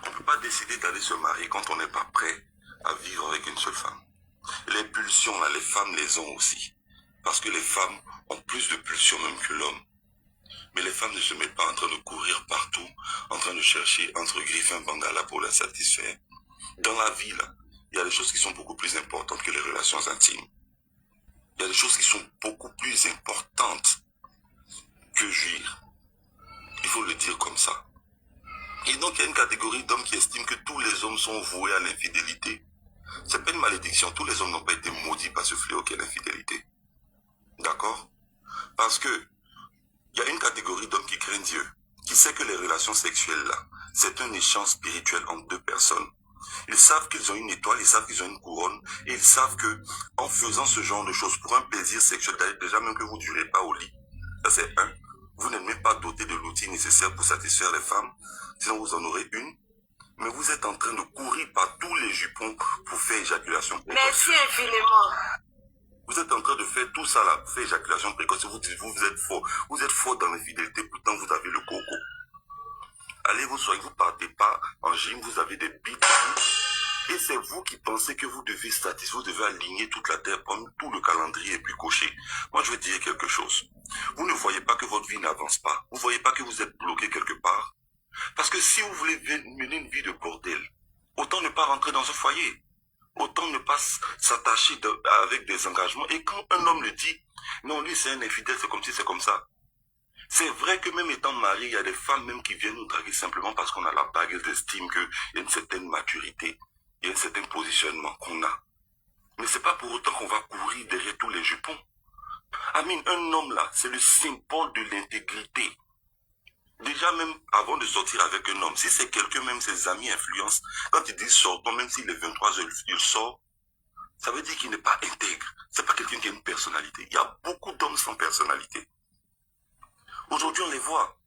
On ne peut pas décider d'aller se marier quand on n'est pas prêt à vivre avec une seule femme. Les pulsions là, les femmes les ont aussi. Parce que les femmes ont plus de pulsions même que l'homme. Mais les femmes ne se mettent pas en train de courir partout, en train de chercher entre griffes un bangala pour la satisfaire. Dans la vie là, il y a des choses qui sont beaucoup plus importantes que les relations intimes. Il y a des choses qui sont beaucoup plus importantes que jouir. Il faut le dire comme ça. Et donc il y a une catégorie d'hommes qui estiment que tous les hommes sont voués à l'infidélité. C'est pas une malédiction. Tous les hommes n'ont pas été maudits par ce fléau qu'est l'infidélité. D'accord? Parce que il y a une catégorie d'hommes qui craignent Dieu, qui sait que les relations sexuelles là, c'est un échange spirituel entre deux personnes. Ils savent qu'ils ont une étoile, ils savent qu'ils ont une couronne, et ils savent que en faisant ce genre de choses pour un plaisir sexuel, déjà même que vous ne durez pas au lit, ça c'est un, vous n'êtes même pas doté de l'outil nécessaire pour satisfaire les femmes, sinon vous en aurez une, mais vous êtes en train de courir par tous les jupons pour faire éjaculation précoce. Merci infiniment. Vous êtes en train de faire tout ça là, faire éjaculation précoce, vous êtes fort dans l'infidélité, pourtant vous avez le coco. Allez vous soigner, vous partez pas en gym, vous avez des bites, Et c'est vous qui pensez que vous devez vous devez aligner toute la terre, prendre tout le calendrier et puis cocher. Moi, je vais dire quelque chose. Vous ne voyez pas que votre vie n'avance pas. Vous ne voyez pas que vous êtes bloqué quelque part. Parce que si vous voulez mener une vie de bordel, autant ne pas rentrer dans un foyer. Autant ne pas s'attacher avec des engagements. Et quand un homme le dit, non, lui c'est un infidèle, c'est comme si c'est comme ça. C'est vrai que même étant marié, il y a des femmes même qui viennent nous draguer simplement parce qu'on a la bague, elles estiment qu'il y a une certaine maturité, il y a un certain positionnement qu'on a. Mais c'est pas pour autant qu'on va courir derrière tous les jupons. Amine, un homme là, c'est le symbole de l'intégrité. Déjà même avant de sortir avec un homme, si c'est quelqu'un, même ses amis influencent, quand ils disent sortons, même s'il est 23 heures, il sort, ça veut dire qu'il n'est pas intègre. C'est pas quelqu'un qui a une personnalité. Il y a beaucoup d'hommes sans personnalité. Aujourd'hui, on les voit.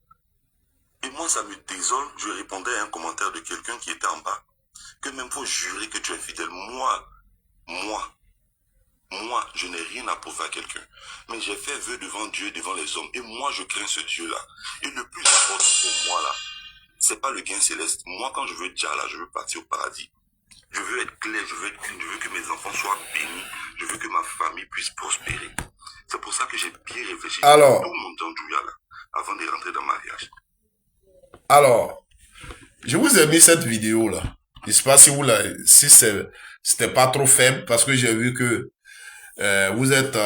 Et moi, ça me désole. Je répondais à un commentaire de quelqu'un qui était en bas. Que même faut jurer que tu es fidèle. Moi, je n'ai rien à prouver à quelqu'un. Mais j'ai fait vœu devant Dieu et devant les hommes. Et moi, je crains ce Dieu-là. Et le plus important pour moi, là, c'est pas le gain céleste. Moi, quand je veux dire là, je veux partir au paradis. Je veux être clair, je veux que mes enfants soient bénis. Je veux que ma famille puisse prospérer. C'est pour ça que j'ai bien réfléchi à tout mon Djandjouya là, avant de rentrer dans le mariage. Alors, je vous ai mis cette vidéo là. Je ne sais pas si si c'était pas trop faible parce que j'ai vu que vous êtes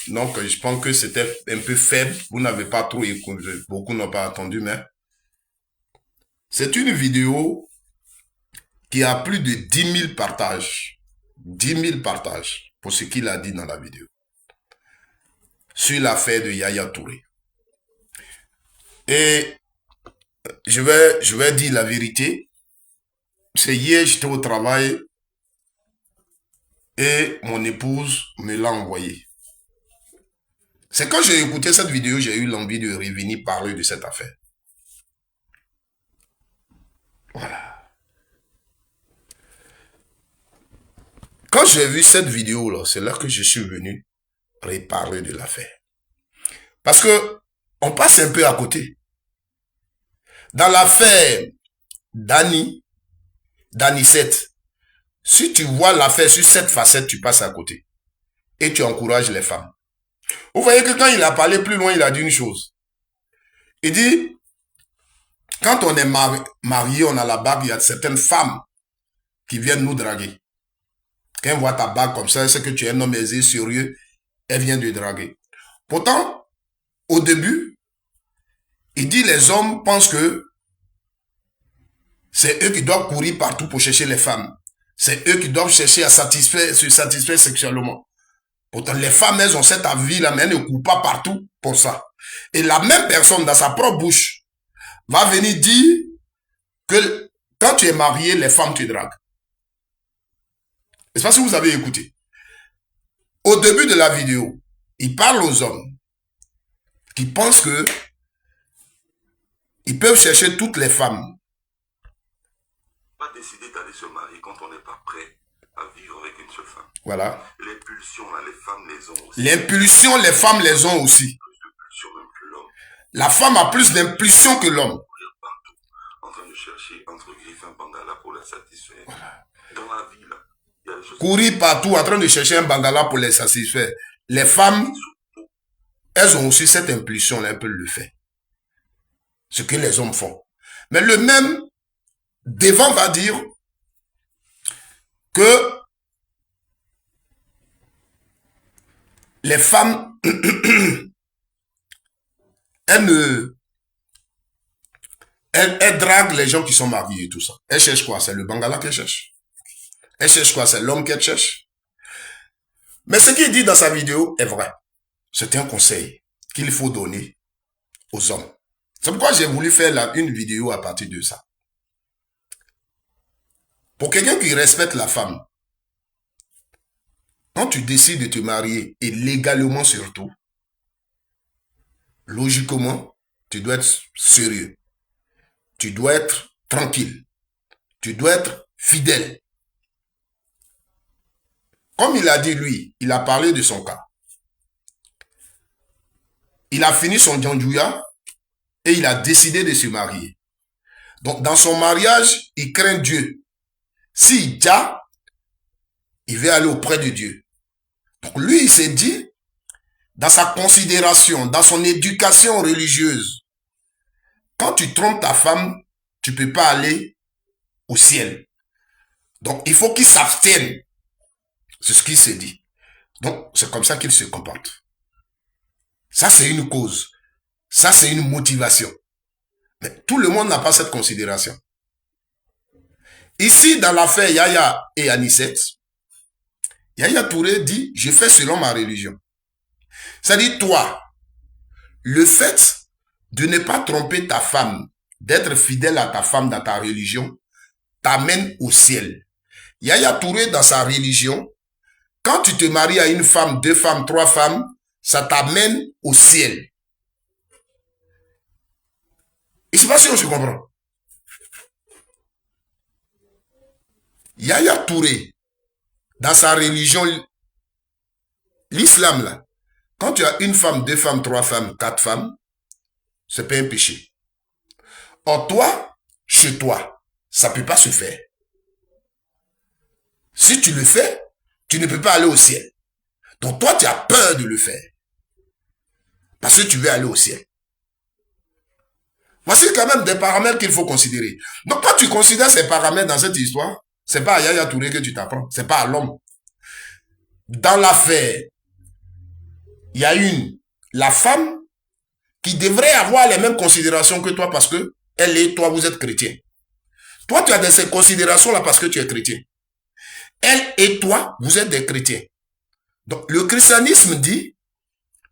donc je pense que c'était un peu faible. Vous n'avez pas trop écouté, beaucoup n'ont pas entendu, mais c'est une vidéo qui a plus de 10 000 partages. 10 000 partages pour ce qu'il a dit dans la vidéo. Sur l'affaire de Yaya Touré. Et je vais dire la vérité. C'est hier, j'étais au travail et mon épouse me l'a envoyé. C'est quand j'ai écouté cette vidéo, j'ai eu l'envie de revenir parler de cette affaire. Voilà. Quand j'ai vu cette vidéo-là, c'est là que je suis venu reparler de l'affaire. Parce que on passe un peu à côté. Dans l'affaire Dani 7, si tu vois l'affaire sur cette facette, tu passes à côté. Et tu encourages les femmes. Vous voyez que quand il a parlé plus loin, il a dit une chose. Il dit, quand on est marié, on a la bague, il y a certaines femmes qui viennent nous draguer. Quand elle voit ta bague comme ça, c'est que tu es un homme aisé, sérieux, elle vient de draguer. Pourtant, au début, il dit les hommes pensent que c'est eux qui doivent courir partout pour chercher les femmes. C'est eux qui doivent chercher à se satisfaire sexuellement. Pourtant, les femmes, elles ont cette avis-là, mais elles ne courent pas partout pour ça. Et la même personne, dans sa propre bouche, va venir dire que quand tu es marié, les femmes te draguent. Je ne sais pas si vous avez écouté. Au début de la vidéo, il parle aux hommes qui pensent que ils peuvent chercher toutes les femmes. Pas décider d'aller se marier quand on n'est pas prêt à vivre avec une seule femme. Voilà. L'impulsion, les femmes les ont aussi. L'impulsion, les femmes les ont aussi. La femme a plus d'impulsion que l'homme. En train de chercher entre griffes un bangala pour la satisfaire. Voilà. Dans la vie, là, il y a des choses. Courir partout en train de chercher un bangala pour les satisfaire. Les femmes, elles ont aussi cette impulsion-là, elles peuvent le faire. Ce que les hommes font. Mais le même devant va dire que les femmes, elles draguent les gens qui sont mariés et tout ça. Elles cherchent quoi? C'est le bangala qu'elles cherchent. Elles cherchent quoi? C'est l'homme qu'elles cherchent. Mais ce qu'il dit dans sa vidéo est vrai. C'est un conseil qu'il faut donner aux hommes. C'est pourquoi j'ai voulu faire une vidéo à partir de ça. Pour quelqu'un qui respecte la femme, quand tu décides de te marier, et légalement surtout, logiquement, tu dois être sérieux. Tu dois être tranquille. Tu dois être fidèle. Comme il a dit lui, il a parlé de son cas. Il a fini son Djandjouya et il a décidé de se marier. Donc dans son mariage, il craint Dieu. Si Jah, il veut aller auprès de Dieu. Donc lui, il s'est dit, dans sa considération, dans son éducation religieuse, quand tu trompes ta femme, tu ne peux pas aller au ciel. Donc il faut qu'il s'abstienne. C'est ce qu'il s'est dit. Donc c'est comme ça qu'il se comporte. Ça, c'est une cause. Ça, c'est une motivation. Mais tout le monde n'a pas cette considération. Ici, dans l'affaire Yaya et Anicet, Yaya Touré dit, je fais selon ma religion. C'est-à-dire, toi, le fait de ne pas tromper ta femme, d'être fidèle à ta femme dans ta religion, t'amène au ciel. Yaya Touré, dans sa religion, quand tu te maries à une femme, 2 femmes, 3 femmes, ça t'amène au ciel. Je ne sais pas si on se comprend. Yaya Touré, dans sa religion, l'islam là, quand tu as 1 femme, 2 femmes, 3 femmes, 4 femmes, c'est pas un péché. Or toi, chez toi, ça ne peut pas se faire. Si tu le fais, tu ne peux pas aller au ciel. Donc toi, tu as peur de le faire. Parce que tu veux aller au ciel. Voici quand même des paramètres qu'il faut considérer. Donc quand tu considères ces paramètres dans cette histoire, c'est pas à Yaya Touré que tu t'apprends, c'est pas à l'homme. Dans l'affaire, il y a la femme qui devrait avoir les mêmes considérations que toi parce que elle et toi, vous êtes chrétiens. Toi, tu as ces considérations-là parce que tu es chrétien. Elle et toi, vous êtes des chrétiens. Donc, le christianisme dit,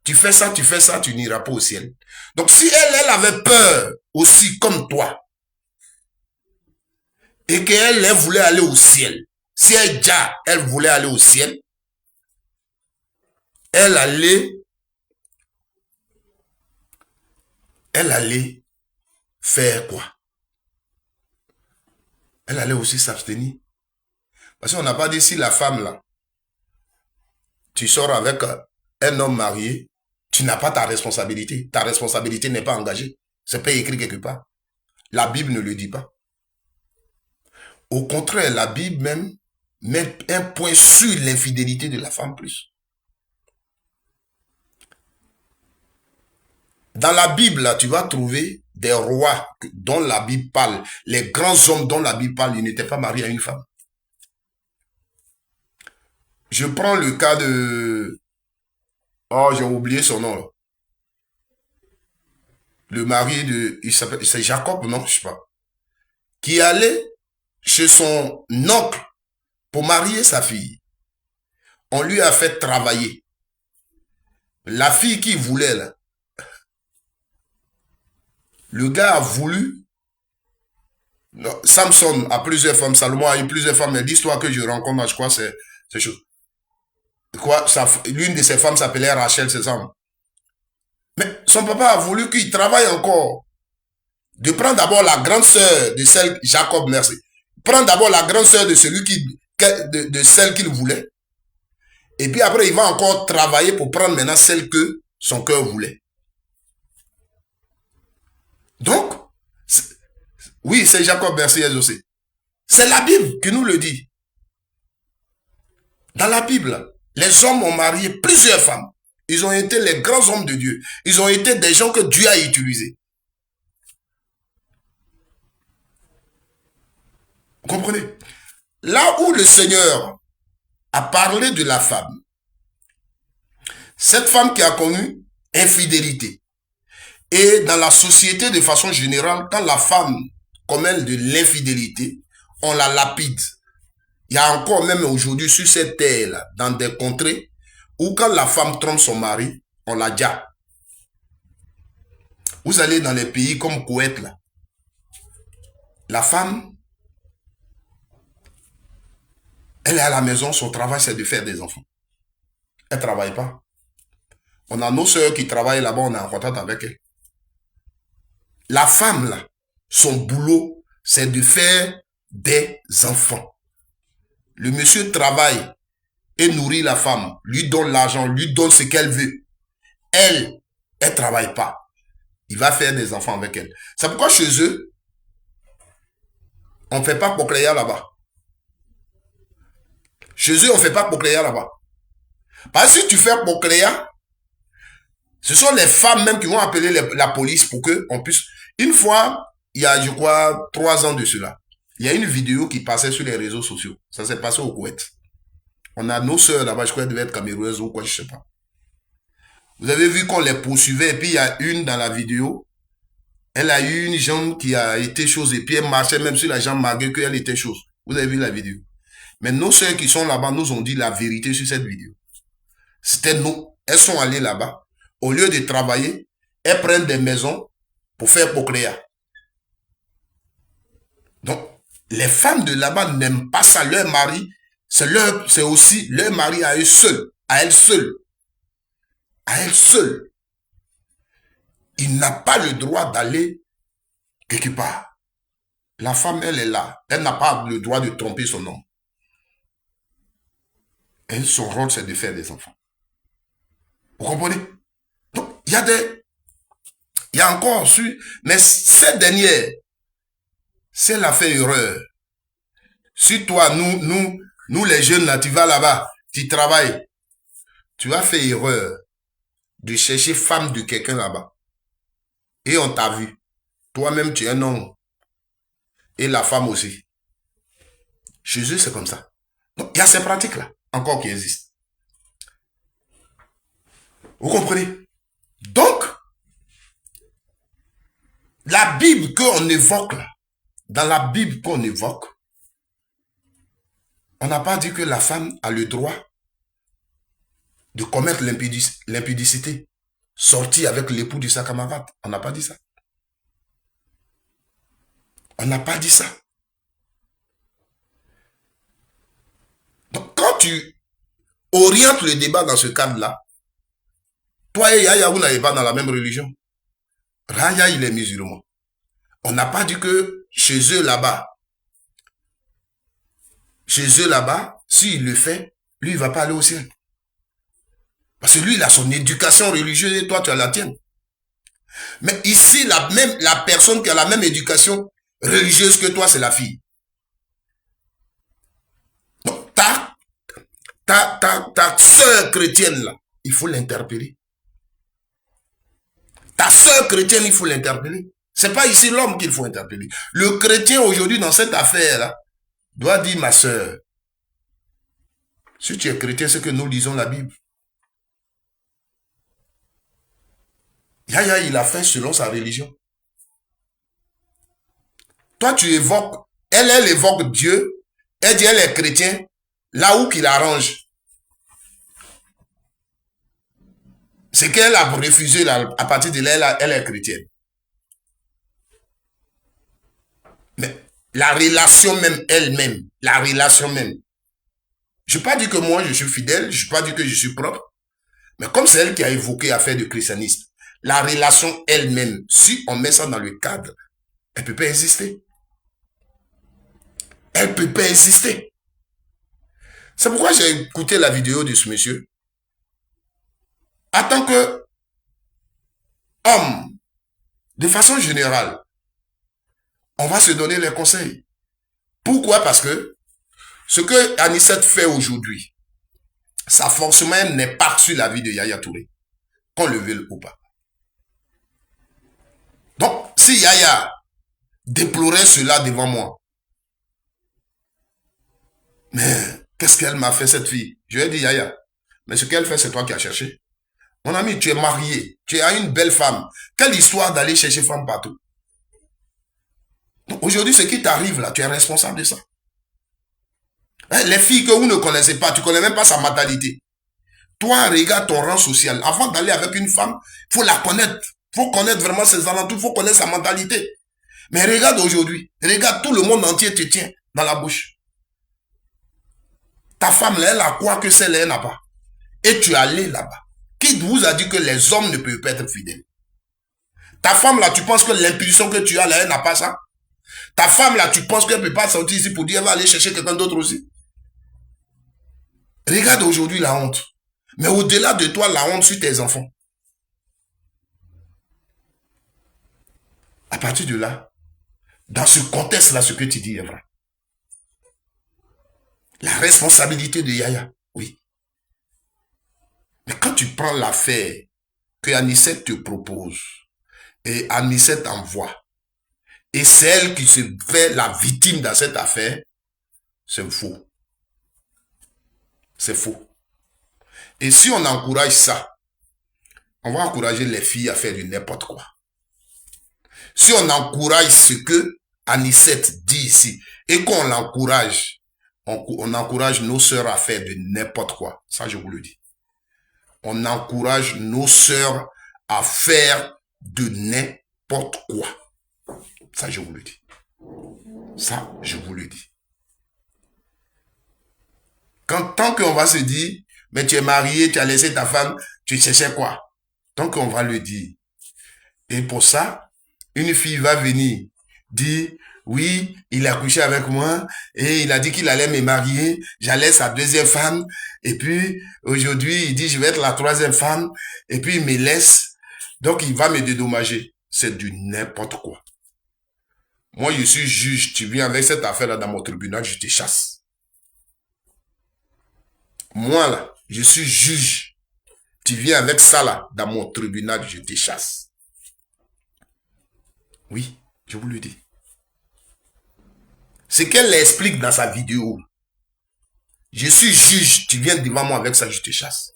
tu fais ça, tu n'iras pas au ciel. Donc, si elle avait peur aussi comme toi, et qu'elle voulait aller au ciel, si elle voulait aller au ciel, elle allait faire quoi? Elle allait aussi s'abstenir. Parce qu'on n'a pas dit si la femme là, tu sors avec un homme marié, tu n'as pas ta responsabilité. Ta responsabilité n'est pas engagée. C'est pas écrit quelque part. La Bible ne le dit pas. Au contraire, la Bible même met un point sur l'infidélité de la femme plus. Dans la Bible, là, tu vas trouver des rois dont la Bible parle. Les grands hommes dont la Bible parle, ils n'étaient pas mariés à une femme. Je prends le cas de... Oh, j'ai oublié son nom, là. Le mari de... C'est Jacob, non, je sais pas. Qui allait chez son oncle pour marier sa fille. On lui a fait travailler. La fille qu'il voulait, là, le gars a voulu... Non, Samson a plusieurs femmes, Salomon a eu plusieurs femmes, mais l'histoire que je rencontre, je crois, c'est chose. Quoi, l'une de ses femmes s'appelait Rachel, c'est ça. Mais son papa a voulu qu'il travaille encore. De prendre d'abord la grande sœur de celle, Jacob, merci. Prendre d'abord la grande sœur de celui de celle qu'il voulait. Et puis après, il va encore travailler pour prendre maintenant celle que son cœur voulait. Donc, oui, c'est Jacob, merci, José. C'est la Bible qui nous le dit. Dans la Bible, les hommes ont marié plusieurs femmes. Ils ont été les grands hommes de Dieu. Ils ont été des gens que Dieu a utilisés. Vous comprenez? Là où le Seigneur a parlé de la femme, cette femme qui a connu infidélité, et dans la société de façon générale, quand la femme commet de l'infidélité, on la lapide. Il y a encore même aujourd'hui sur cette terre, dans des contrées, où quand la femme trompe son mari, on la dia. Vous allez dans les pays comme Koweït, là. La femme, elle est à la maison, son travail c'est de faire des enfants. Elle ne travaille pas. On a nos sœurs qui travaillent là-bas, on est en contact avec elles. La femme, là, son boulot, c'est de faire des enfants. Le monsieur travaille et nourrit la femme, lui donne l'argent, lui donne ce qu'elle veut. Elle ne travaille pas. Il va faire des enfants avec elle. C'est pourquoi chez eux, on ne fait pas cochléa là-bas. Chez eux, on ne fait pas Pocléa là-bas. Parce que si tu fais Pocléa, ce sont les femmes même qui vont appeler la police pour qu'on puisse... Une fois, il y a, je crois, 3 ans de cela, il y a une vidéo qui passait sur les réseaux sociaux. Ça s'est passé au Koweït. On a nos sœurs là-bas, je crois qu'elles devaient être camerounaises ou quoi, je ne sais pas. Vous avez vu qu'on les poursuivait et puis il y a une dans la vidéo, elle a eu une jambe qui a été chose et puis elle marchait même sur la jambe malgré qu'elle était chose. Vous avez vu la vidéo. Mais nos sœurs qui sont là-bas nous ont dit la vérité sur cette vidéo. C'était nous. Elles sont allées là-bas. Au lieu de travailler, elles prennent des maisons pour faire Pocléa. Donc, les femmes de là-bas n'aiment pas ça. Leur mari, c'est aussi leur mari à eux seuls. À elles seules. À elles seules. Il n'a pas le droit d'aller quelque part. La femme, elle est là. Elle n'a pas le droit de tromper son homme. Et son rôle, c'est de faire des enfants. Vous comprenez? Donc, il y a encore su, mais cette dernière, si elle a fait erreur, si toi, nous les jeunes là, tu vas là-bas, tu travailles, tu as fait erreur de chercher femme de quelqu'un là-bas. Et on t'a vu. Toi-même, tu es un homme. Et la femme aussi. Chez eux, c'est comme ça. Donc, il y a ces pratiques-là, encore qui existent. Vous comprenez? Donc, la Bible qu'on évoque là, dans la Bible qu'on évoque, on n'a pas dit que la femme a le droit de commettre l'impudicité, sortir avec l'époux de sa camarade. On n'a pas dit ça. On n'a pas dit ça. Donc, quand tu orientes le débat dans ce cadre-là, toi et Yaya, vous n'avez pas dans la même religion. Raya, il est musulman. On n'a pas dit que chez eux là-bas, s'il le fait, lui, il ne va pas aller au ciel. Parce que lui, il a son éducation religieuse et toi, tu as la tienne. Mais ici, la personne qui a la même éducation religieuse que toi, c'est la fille. Donc, ta sœur chrétienne, là, il faut l'interpeller. Ta sœur chrétienne, il faut l'interpeller. C'est pas ici l'homme qu'il faut interpeller. Le chrétien, aujourd'hui, dans cette affaire-là, doit dire, ma sœur, si tu es chrétien, c'est que nous lisons la Bible. Yaya, il a fait selon sa religion. Toi, tu évoques, elle évoque Dieu, elle dit, elle est chrétienne, là où qu'il arrange. C'est qu'elle a refusé, là, à partir de là, elle est chrétienne. Mais la relation même, elle-même, la relation même. Je n'ai pas dit que moi, je suis fidèle, je n'ai pas dit que je suis propre, mais comme c'est elle qui a évoqué l'affaire du christianisme, la relation elle-même, si on met ça dans le cadre, elle ne peut pas exister. Elle ne peut pas exister. C'est pourquoi j'ai écouté la vidéo de ce monsieur. En tant que homme, de façon générale, on va se donner les conseils. Pourquoi? Parce que ce que Anicette fait aujourd'hui, ça forcément n'est pas sur la vie de Yaya Touré, qu'on le veuille ou pas. Donc, si Yaya déplorait cela devant moi, mais qu'est-ce qu'elle m'a fait cette fille? Je lui ai dit, Yaya, mais ce qu'elle fait, c'est toi qui as cherché. Mon ami, tu es marié, tu as une belle femme. Quelle histoire d'aller chercher femme partout? Aujourd'hui, ce qui t'arrive là, tu es responsable de ça. Les filles que vous ne connaissez pas, tu ne connais même pas sa mentalité. Toi, regarde ton rang social. Avant d'aller avec une femme, il faut la connaître. Il faut connaître vraiment ses alentours, il faut connaître sa mentalité. Mais regarde aujourd'hui, regarde, tout le monde entier te tient dans la bouche. Ta femme, là, elle a quoi que celle-là, elle n'a pas. Et tu es allé là-bas. Qui vous a dit que les hommes ne peuvent pas être fidèles? Ta femme, là, tu penses que l'impulsion que tu as, là, elle n'a pas ça? Ta femme, là, tu penses qu'elle ne peut pas sortir ici pour dire qu'elle va aller chercher quelqu'un d'autre aussi? Regarde aujourd'hui la honte. Mais au-delà de toi, la honte sur tes enfants. À partir de là, dans ce contexte-là, ce que tu dis est vrai. La responsabilité de Yaya, oui. Mais quand tu prends l'affaire que Anissette te propose, et Anissette envoie, et c'est elle qui se fait la victime dans cette affaire, c'est faux. C'est faux. Et si on encourage ça, on va encourager les filles à faire du n'importe quoi. Si on encourage ce que Anissette dit ici, et qu'on l'encourage, on encourage nos sœurs à faire de n'importe quoi. Ça, je vous le dis. On encourage nos sœurs à faire de n'importe quoi. Ça, je vous le dis. Ça, je vous le dis. Tant qu'on va se dire, mais tu es marié, tu as laissé ta femme, tu cherchais quoi? Tant qu'on va le dire. Et pour ça, une fille va venir dire, oui, il a couché avec moi et il a dit qu'il allait me marier, j'allais sa deuxième femme et puis aujourd'hui il dit je vais être la troisième femme et puis il me laisse, donc il va me dédommager. C'est du n'importe quoi. Moi je suis juge, tu viens avec cette affaire-là dans mon tribunal, je te chasse. Moi là, je suis juge, tu viens avec ça là dans mon tribunal, je te chasse. Oui, je vous le dis. Ce qu'elle explique dans sa vidéo. Je suis juge, tu viens devant moi avec ça, je te chasse.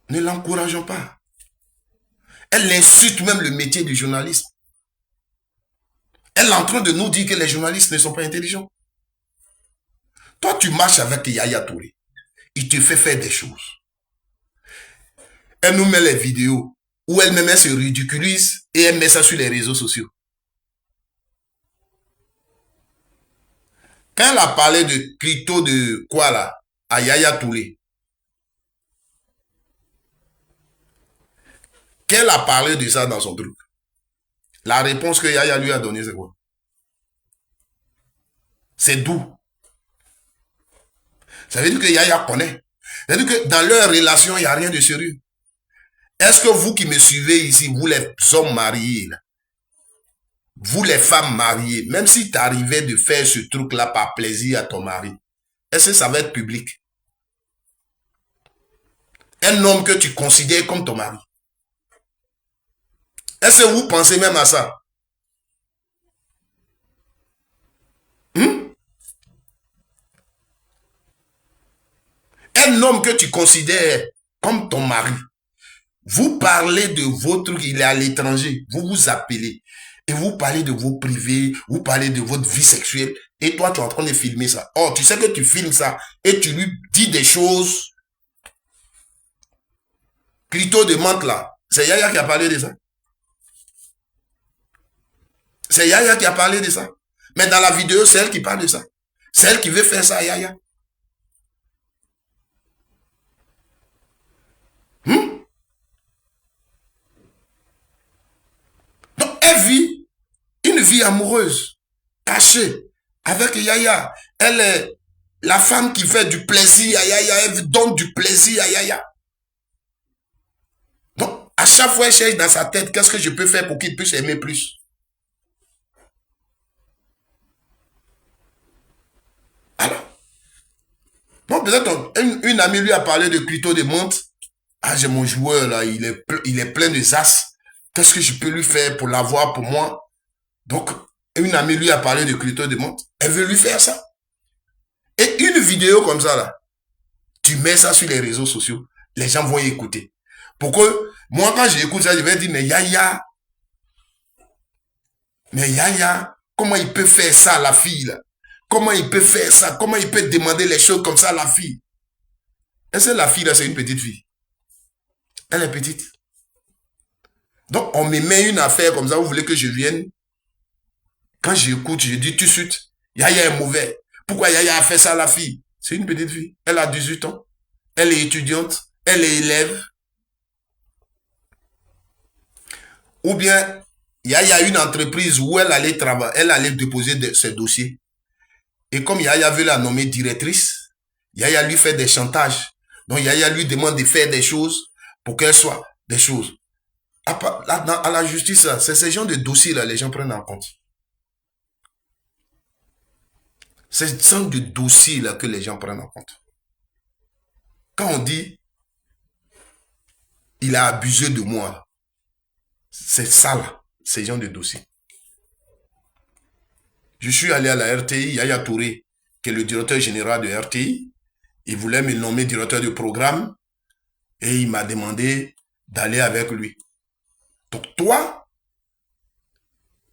Ne l'encourageons pas. Elle insulte même le métier du journaliste. Elle est en train de nous dire que les journalistes ne sont pas intelligents. Toi, tu marches avec Yaya Touré. Il te fait faire des choses. Elle nous met les vidéos où elle-même se ridiculise et elle met ça sur les réseaux sociaux. Quand elle a parlé de crypto de quoi là, à Yaya Touré, qu'elle a parlé de ça dans son truc, la réponse que Yaya lui a donnée, c'est quoi? C'est d'où? Ça veut dire que Yaya connaît. Ça veut dire que dans leur relation, il n'y a rien de sérieux. Est-ce que vous qui me suivez ici, vous les hommes mariés, là, vous les femmes mariées, même si tu arrivais de faire ce truc-là par plaisir à ton mari, est-ce que ça va être public? Un homme que tu considères comme ton mari. Est-ce que vous pensez même à ça? Un homme que tu considères comme ton mari, vous parlez de votre, il est à l'étranger, vous vous appelez, et vous parlez de vos privés, vous parlez de votre vie sexuelle, et toi tu es en train de filmer ça. Oh, tu sais que tu filmes ça, et tu lui dis des choses. Clito de menthe là, c'est Yaya qui a parlé de ça. C'est Yaya qui a parlé de ça. Mais dans la vidéo, c'est elle qui parle de ça. C'est elle qui veut faire ça à Yaya. Donc, elle vit une vie amoureuse, cachée, avec Yaya. Elle est la femme qui fait du plaisir à Yaya. Elle donne du plaisir à Yaya. Donc, à chaque fois, elle cherche dans sa tête, qu'est-ce que je peux faire pour qu'il puisse aimer plus? Alors, bon, peut-être une amie lui a parlé de clito de menthe. Ah, j'ai mon joueur là, il est plein de as. Qu'est-ce que je peux lui faire pour l'avoir pour moi? Donc, une amie lui a parlé de clito de menthe. Elle veut lui faire ça. Et une vidéo comme ça là, tu mets ça sur les réseaux sociaux, les gens vont y écouter. Pourquoi? Moi, quand j'écoute ça, je vais dire, mais Yaya, comment il peut faire ça à la fille là? Comment il peut faire ça? Comment il peut demander les choses comme ça à la fille? Est-ce que la fille là, c'est une petite fille? Elle est petite. Donc, on me met une affaire comme ça, vous voulez que je vienne? Quand j'écoute, je dis tout de suite, Yaya est mauvais. Pourquoi Yaya a fait ça à la fille? C'est une petite fille. Elle a 18 ans. Elle est étudiante. Elle est élève. Ou bien, Yaya a une entreprise où elle allait travailler, elle allait déposer ses dossiers. Et comme Yaya veut la nommer directrice, Yaya lui fait des chantages. Donc Yaya lui demande de faire des choses pour qu'elle soit des choses. À la justice, c'est ces genres de dossiers-là, les gens prennent en compte. C'est ce genre de dossier là que les gens prennent en compte. Quand on dit il a abusé de moi, c'est ça là, ces gens de dossiers. Je suis allé à la RTI, Yaya Touré, qui est le directeur général de RTI, il voulait me nommer directeur de programme et il m'a demandé d'aller avec lui. Donc toi,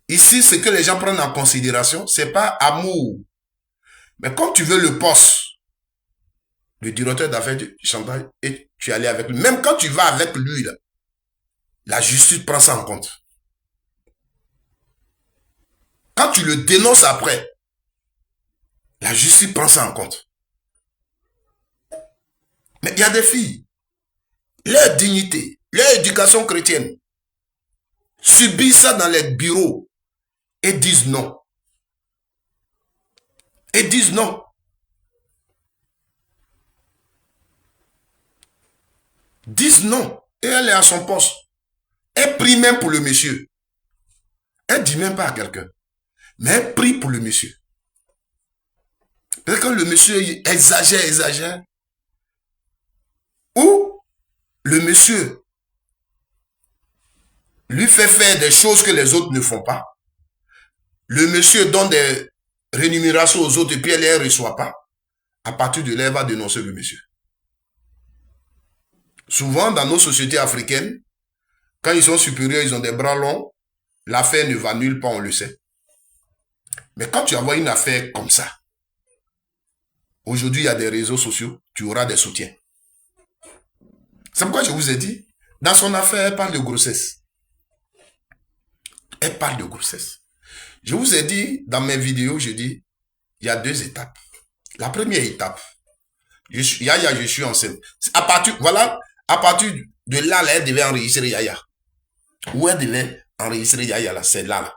ici, ce que les gens prennent en considération, c'est pas amour. Mais quand tu veux le poste, le directeur d'affaires du chantage, et tu es allé avec lui, même quand tu vas avec lui, là, la justice prend ça en compte. Quand tu le dénonces après, la justice prend ça en compte. Mais il y a des filles, leur dignité, leur éducation chrétienne, subissent ça dans les bureaux et disent non. Et disent non. Disent non. Et elle est à son poste. Elle prie même pour le monsieur. Elle ne dit même pas à quelqu'un. Mais elle prie pour le monsieur. Parce que le monsieur exagère. Ou le monsieur lui fait faire des choses que les autres ne font pas. Le monsieur donne des rémunérations aux autres et puis elle ne les reçoit pas. À partir de là, elle va dénoncer le monsieur. Souvent, dans nos sociétés africaines, quand ils sont supérieurs, ils ont des bras longs, l'affaire ne va nulle part, on le sait. Mais quand tu envoies une affaire comme ça, aujourd'hui, il y a des réseaux sociaux, tu auras des soutiens. C'est pourquoi je vous ai dit, dans son affaire, elle parle de grossesse. Elle parle de grossesse. Je vous ai dit, dans mes vidéos, je dis, il y a 2 étapes. La première étape, Yaya, je suis enceinte. À partir de là, elle devait enregistrer Yaya. Où elle devait enregistrer Yaya, là, c'est là.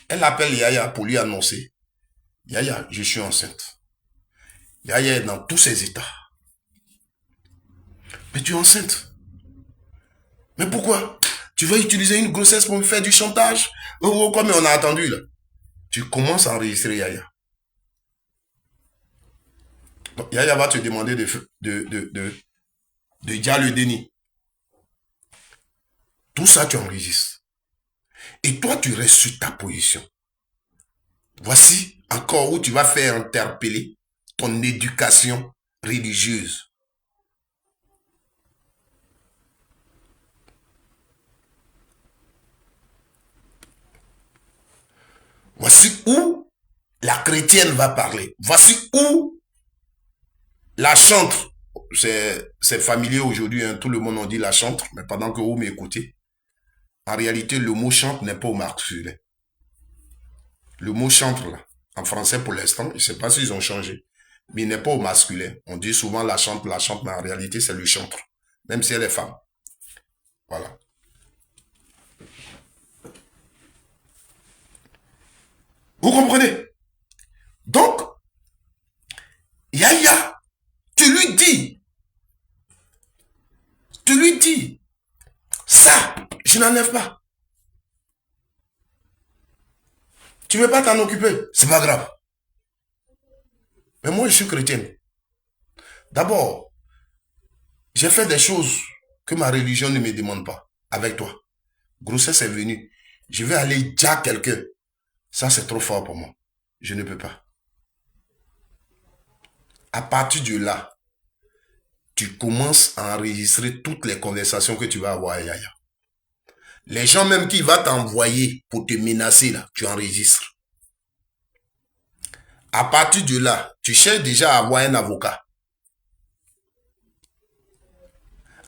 Elle appelle Yaya pour lui annoncer. Yaya, je suis enceinte. Yaya est dans tous ses états. Mais tu es enceinte. Mais pourquoi? Tu veux utiliser une grossesse pour me faire du chantage? Oh, comme on a attendu là. Tu commences à enregistrer Yaya. Donc, Yaya va te demander de dire le déni. Tout ça, tu enregistres. Et toi, tu restes sur ta position. Voici encore où tu vas faire interpeller ton éducation religieuse. Voici où la chrétienne va parler. Voici où la chantre, c'est familier aujourd'hui, hein, tout le monde en dit la chantre, mais pendant que vous m'écoutez, en réalité, le mot chante n'est pas au masculin. Le mot chantre, là, en français pour l'instant, je ne sais pas s'ils ont changé, mais il n'est pas au masculin. On dit souvent la chante, mais en réalité, c'est le chantre, même si elle est femme. Voilà. Vous comprenez? Donc, Yaya, tu lui dis, ça, je n'enlève pas. Tu ne veux pas t'en occuper, c'est pas grave. Mais moi, je suis chrétienne. D'abord, j'ai fait des choses que ma religion ne me demande pas, avec toi. Grossesse est venue. Je vais aller dire à quelqu'un. Ça, c'est trop fort pour moi. Je ne peux pas. À partir de là, tu commences à enregistrer toutes les conversations que tu vas avoir à Yaya. Les gens même qui vont t'envoyer pour te menacer, là, tu enregistres. À partir de là, tu cherches déjà à avoir un avocat.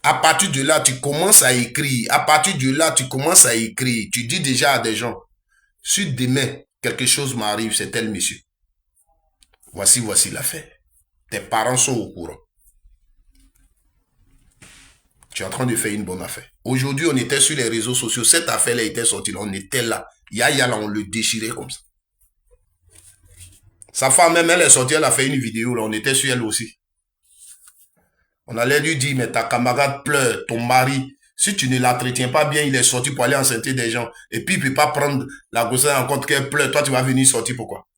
À partir de là, tu commences à écrire. À partir de là, tu commences à écrire. Tu dis déjà à des gens, si demain, quelque chose m'arrive, c'est tel monsieur. Voici l'affaire. Tes parents sont au courant. Tu es en train de faire une bonne affaire. Aujourd'hui, on était sur les réseaux sociaux. Cette affaire-là était sortie. On était là. Yaya, là, on le déchirait comme ça. Sa femme même, elle est sortie, elle a fait une vidéo. Là, on était sur elle aussi. On allait lui dire, mais ta camarade pleure, ton mari, si tu ne l'entretiens pas bien, il est sorti pour aller enceinter des gens. Et puis, il ne peut pas prendre la grossesse en compte qu'elle pleure. Toi, tu vas venir sortir pourquoi?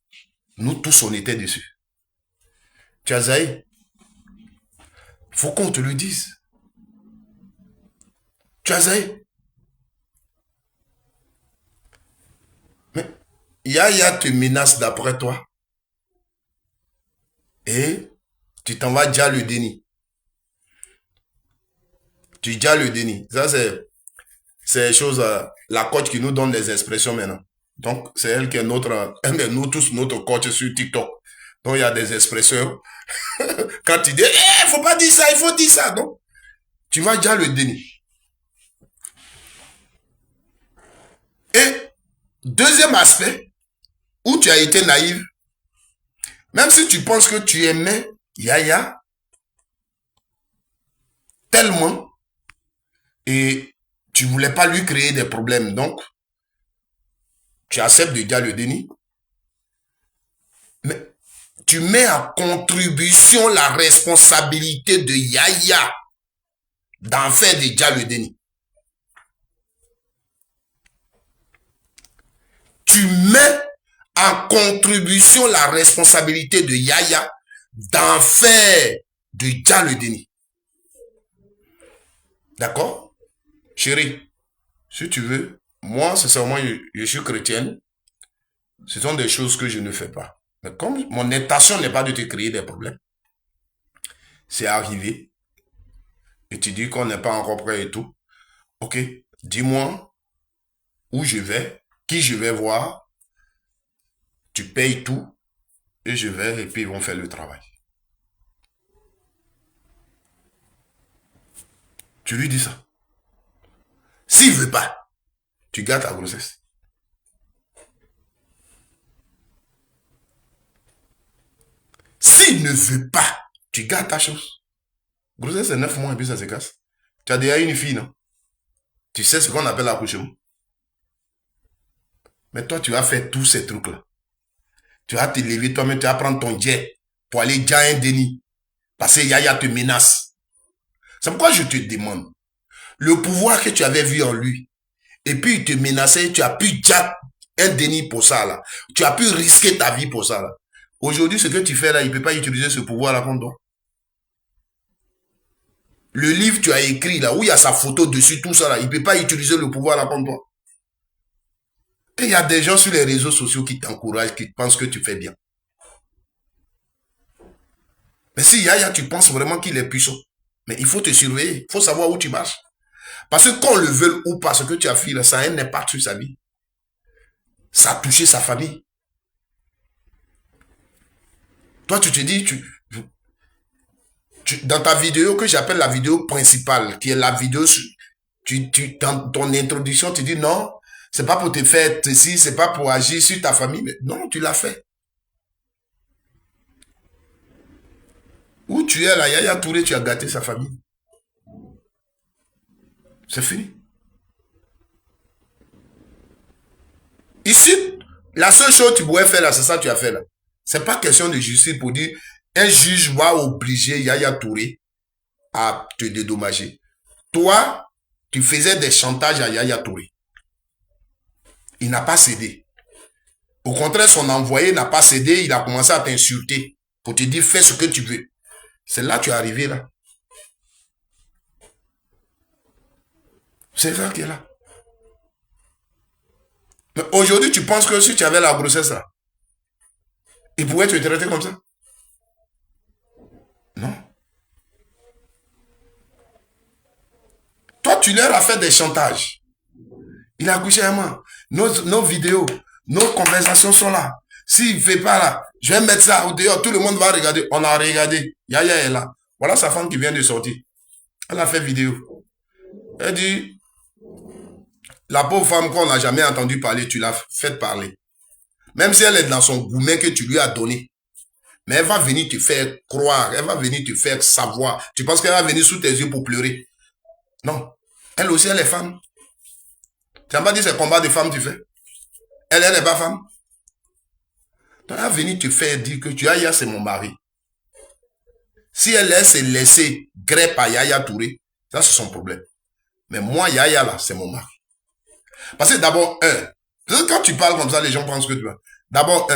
Nous tous, on était dessus. Tu as Zahir, il faut qu'on te le dise. Tu as Zahir. Mais Yaya te menace d'après toi. Et tu t'en vas déjà le déni. Tu déjà le déni. Ça, c'est chose, la coach qui nous donne des expressions maintenant. Donc, c'est elle qui est nous tous, notre coach sur TikTok. Donc, il y a des expressions. Quand tu dis, faut pas dire ça, il faut dire ça. Donc, tu vas déjà le déni. Et, deuxième aspect, où tu as été naïf, même si tu penses que tu aimais Yaya tellement et tu voulais pas lui créer des problèmes, donc tu acceptes déjà le déni, mais tu mets en contribution la responsabilité de Yaya d'en faire déjà le déni. Tu mets en contribution la responsabilité de Yaya d'en faire déjà le déni. D'accord? Chérie, si tu veux, moi, sincèrement, je suis chrétienne. Ce sont des choses que je ne fais pas. Mais comme mon intention n'est pas de te créer des problèmes, c'est arrivé, et tu dis qu'on n'est pas encore prêt et tout. Ok, dis-moi où je vais, qui je vais voir, tu payes tout, et je vais, et puis ils vont faire le travail. Tu lui dis ça. S'il ne veut pas, tu gardes ta grossesse. S'il ne veut pas, tu gardes ta chose. Grossesse, c'est 9 mois et puis ça se casse. Tu as déjà une fille, non? Tu sais ce qu'on appelle l'accouchement. Mais toi, tu vas faire tous ces trucs-là. Tu vas te lever toi-même, tu vas prendre ton jet pour aller déjà un déni. Parce que Yaya te menace. C'est pourquoi je te demande. Le pouvoir que tu avais vu en lui, et puis il te menaçait, tu as pu déjà un déni pour ça, là. Tu as pu risquer ta vie pour ça, là. Aujourd'hui, ce que tu fais là, il ne peut pas utiliser ce pouvoir-là contre toi. Le livre que tu as écrit là, où il y a sa photo dessus, tout ça là, il ne peut pas utiliser le pouvoir-là contre toi. Et il y a des gens sur les réseaux sociaux qui t'encouragent, qui pensent que tu fais bien. Mais si Yaya, tu penses vraiment qu'il est puissant, mais il faut te surveiller, il faut savoir où tu marches. Parce que qu'on le veuille ou pas, ce que tu as fait là, ça a un impact sur sa vie. Ça a touché sa famille. Toi, tu te dis, dans ta vidéo que j'appelle la vidéo principale, qui est la vidéo, dans ton introduction, tu dis non, c'est pas pour te faire ceci, c'est pas pour agir sur ta famille, mais non, tu l'as fait. Où tu es là, Yaya Touré, tu as gâté sa famille. C'est fini. Ici, la seule chose que tu pourrais faire là, c'est ça que tu as fait là. C'est pas question de justice pour dire un juge va obliger Yaya Touré à te dédommager. Toi, tu faisais des chantages à Yaya Touré. Il n'a pas cédé. Au contraire, son envoyé n'a pas cédé, il a commencé à t'insulter pour te dire fais ce que tu veux. C'est là que tu es arrivé là. C'est ça qui est là. Mais aujourd'hui, tu penses que si tu avais la grossesse là, il pourrait te traiter comme ça? Non. Toi, tu leur as fait des chantages. Il a couché à moi. Nos vidéos, nos conversations sont là. S'il ne fait pas là, je vais mettre ça au dehors. Tout le monde va regarder. On a regardé. Yaya est là. Voilà sa femme qui vient de sortir. Elle a fait vidéo. Elle dit, la pauvre femme qu'on n'a jamais entendu parler, tu l'as fait parler. Même si elle est dans son gourmet que tu lui as donné. Mais elle va venir te faire croire. Elle va venir te faire savoir. Tu penses qu'elle va venir sous tes yeux pour pleurer? Non. Elle aussi, elle est femme. Tu n'as pas dit ce combat de femme tu fais. Elle n'est pas femme. Donc, elle va venir te faire dire que tu Yaya, c'est mon mari. Si elle laisse laisser gré par Yaya Touré, ça c'est son problème. Mais moi, Yaya là, c'est mon mari. Parce que d'abord, quand tu parles comme ça, les gens pensent que tu vas. D'abord,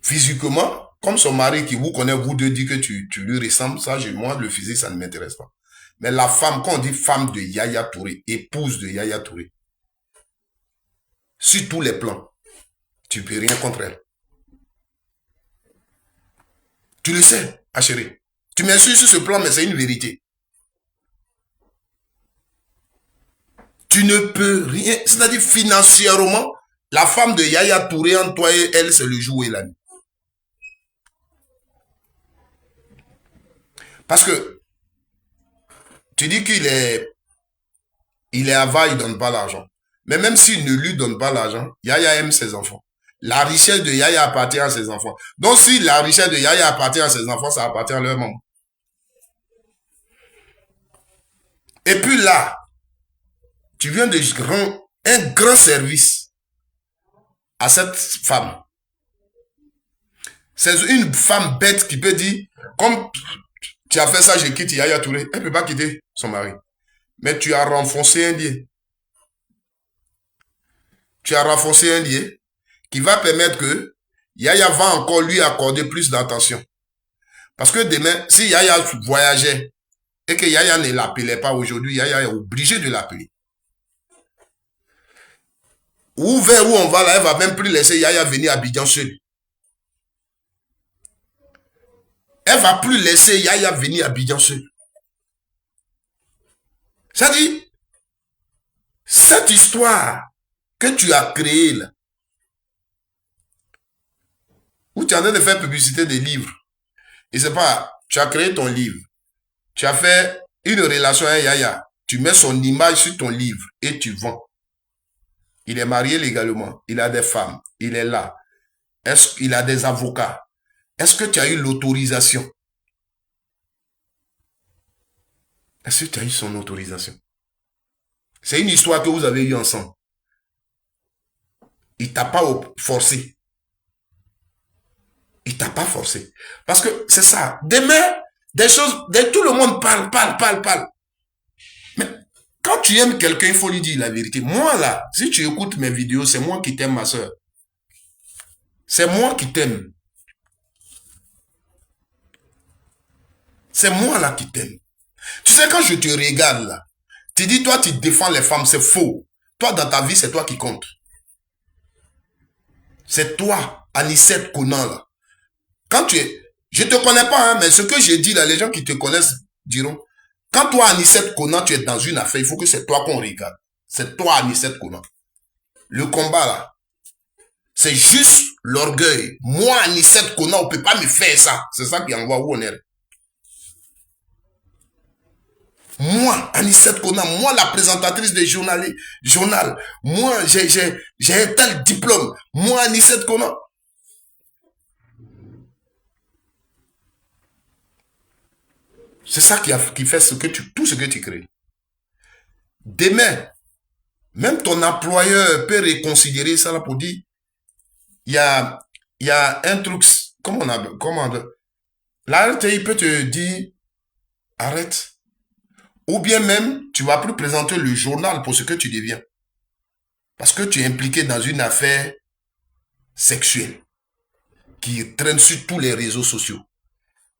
Physiquement, comme son mari qui vous connaît, vous deux, dit que tu lui ressembles, ça, moi, le physique, ça ne m'intéresse pas. Mais la femme, quand on dit femme de Yaya Touré, épouse de Yaya Touré, sur tous les plans, tu ne peux rien contre elle. Tu le sais, chérie. Tu m'insultes sur ce plan, mais c'est une vérité. Tu ne peux rien, c'est-à-dire financièrement, la femme de Yaya Touré, entre toi et elle, c'est le jour et la nuit. Parce que tu dis qu'il est avare, il ne donne pas l'argent. Mais même s'il ne lui donne pas l'argent, Yaya aime ses enfants. La richesse de Yaya appartient à ses enfants. Donc si la richesse de Yaya appartient à ses enfants, ça appartient à leur maman. Et puis là, tu viens de rendre un grand service à cette femme. C'est une femme bête qui peut dire, comme tu as fait ça, je quitte Yaya Touré. Elle ne peut pas quitter son mari. Mais tu as renfoncé un lien. Tu as renfoncé un lien qui va permettre que Yaya va encore lui accorder plus d'attention. Parce que demain, si Yaya voyageait et que Yaya ne l'appelait pas aujourd'hui, Yaya est obligé de l'appeler. Ou vers où on va là, elle va même plus laisser Yaya venir à Abidjan seul. Elle va plus laisser Yaya venir à Abidjan seul. Ça dit, cette histoire que tu as créée là, où tu es en train de faire publicité des livres, et c'est pas, tu as créé ton livre, tu as fait une relation avec Yaya, tu mets son image sur ton livre et tu vends. Il est marié légalement, il a des femmes, il est là. Est-ce qu'il a des avocats? Est-ce que tu as eu l'autorisation? Est-ce que tu as eu son autorisation? C'est une histoire que vous avez eue ensemble. Il ne t'a pas forcé. Il ne t'a pas forcé. Parce que c'est ça. Demain, des choses, tout le monde parle. Mais quand tu aimes quelqu'un, il faut lui dire la vérité. Moi là, si tu écoutes mes vidéos, c'est moi qui t'aime, ma soeur. C'est moi qui t'aime. C'est moi là qui t'aime. Tu sais, quand je te regarde là, tu dis, toi, tu défends les femmes, c'est faux. Toi, dans ta vie, c'est toi qui compte. C'est toi, Anicette Conan là. Quand tu es... Je ne te connais pas, hein, mais ce que j'ai dit là, les gens qui te connaissent diront, quand toi, Anicette Conan, tu es dans une affaire, il faut que c'est toi qu'on regarde. C'est toi, Anicette Conan. Le combat là, c'est juste l'orgueil. Moi, Anicette Conan, on ne peut pas me faire ça. C'est ça qui envoie où on est. Moi, Anicette Conan, moi, la présentatrice des journal, moi, j'ai un tel diplôme. Moi, Anicette Conan. C'est ça qui fait tout ce que tu crées. Demain, même ton employeur peut reconsidérer ça là pour dire, il y a un truc, comment la RTI peut te dire, arrête. Ou bien même, tu ne vas plus présenter le journal pour ce que tu deviens. Parce que tu es impliqué dans une affaire sexuelle qui traîne sur tous les réseaux sociaux.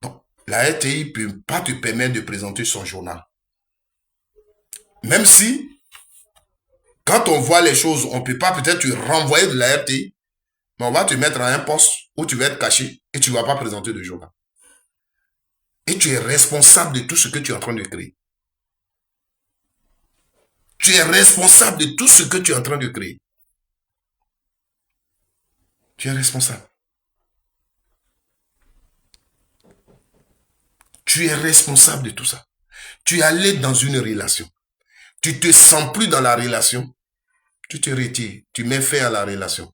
Donc, la RTI ne peut pas te permettre de présenter son journal. Même si, quand on voit les choses, on ne peut pas peut-être te renvoyer de la RTI, mais on va te mettre à un poste où tu vas être caché et tu ne vas pas présenter le journal. Et tu es responsable de tout ce que tu es en train de créer. Tu es responsable de tout ce que tu es en train de créer. Tu es responsable. Tu es responsable de tout ça. Tu es allé dans une relation. Tu ne te sens plus dans la relation. Tu te retires. Tu mets fin à la relation.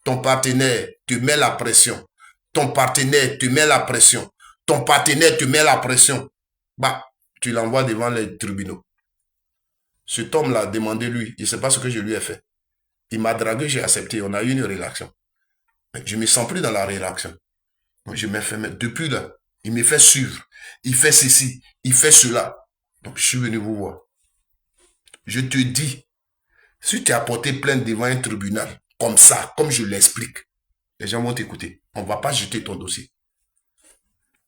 Ton partenaire te met la pression. Ton partenaire te met la pression. Ton partenaire te met la pression. Bah, tu l'envoies devant les tribunaux. Cet homme-là, demandez-lui. Je ne sais pas ce que je lui ai fait. Il m'a dragué, j'ai accepté. On a eu une relation. Je ne me sens plus dans la relation. Donc, je me fais mettre. Depuis là, il me fait suivre. Il fait ceci. Il fait cela. Donc, je suis venu vous voir. Je te dis, si tu as porté plainte devant un tribunal, comme ça, comme je l'explique, les gens vont t'écouter. On ne va pas jeter ton dossier.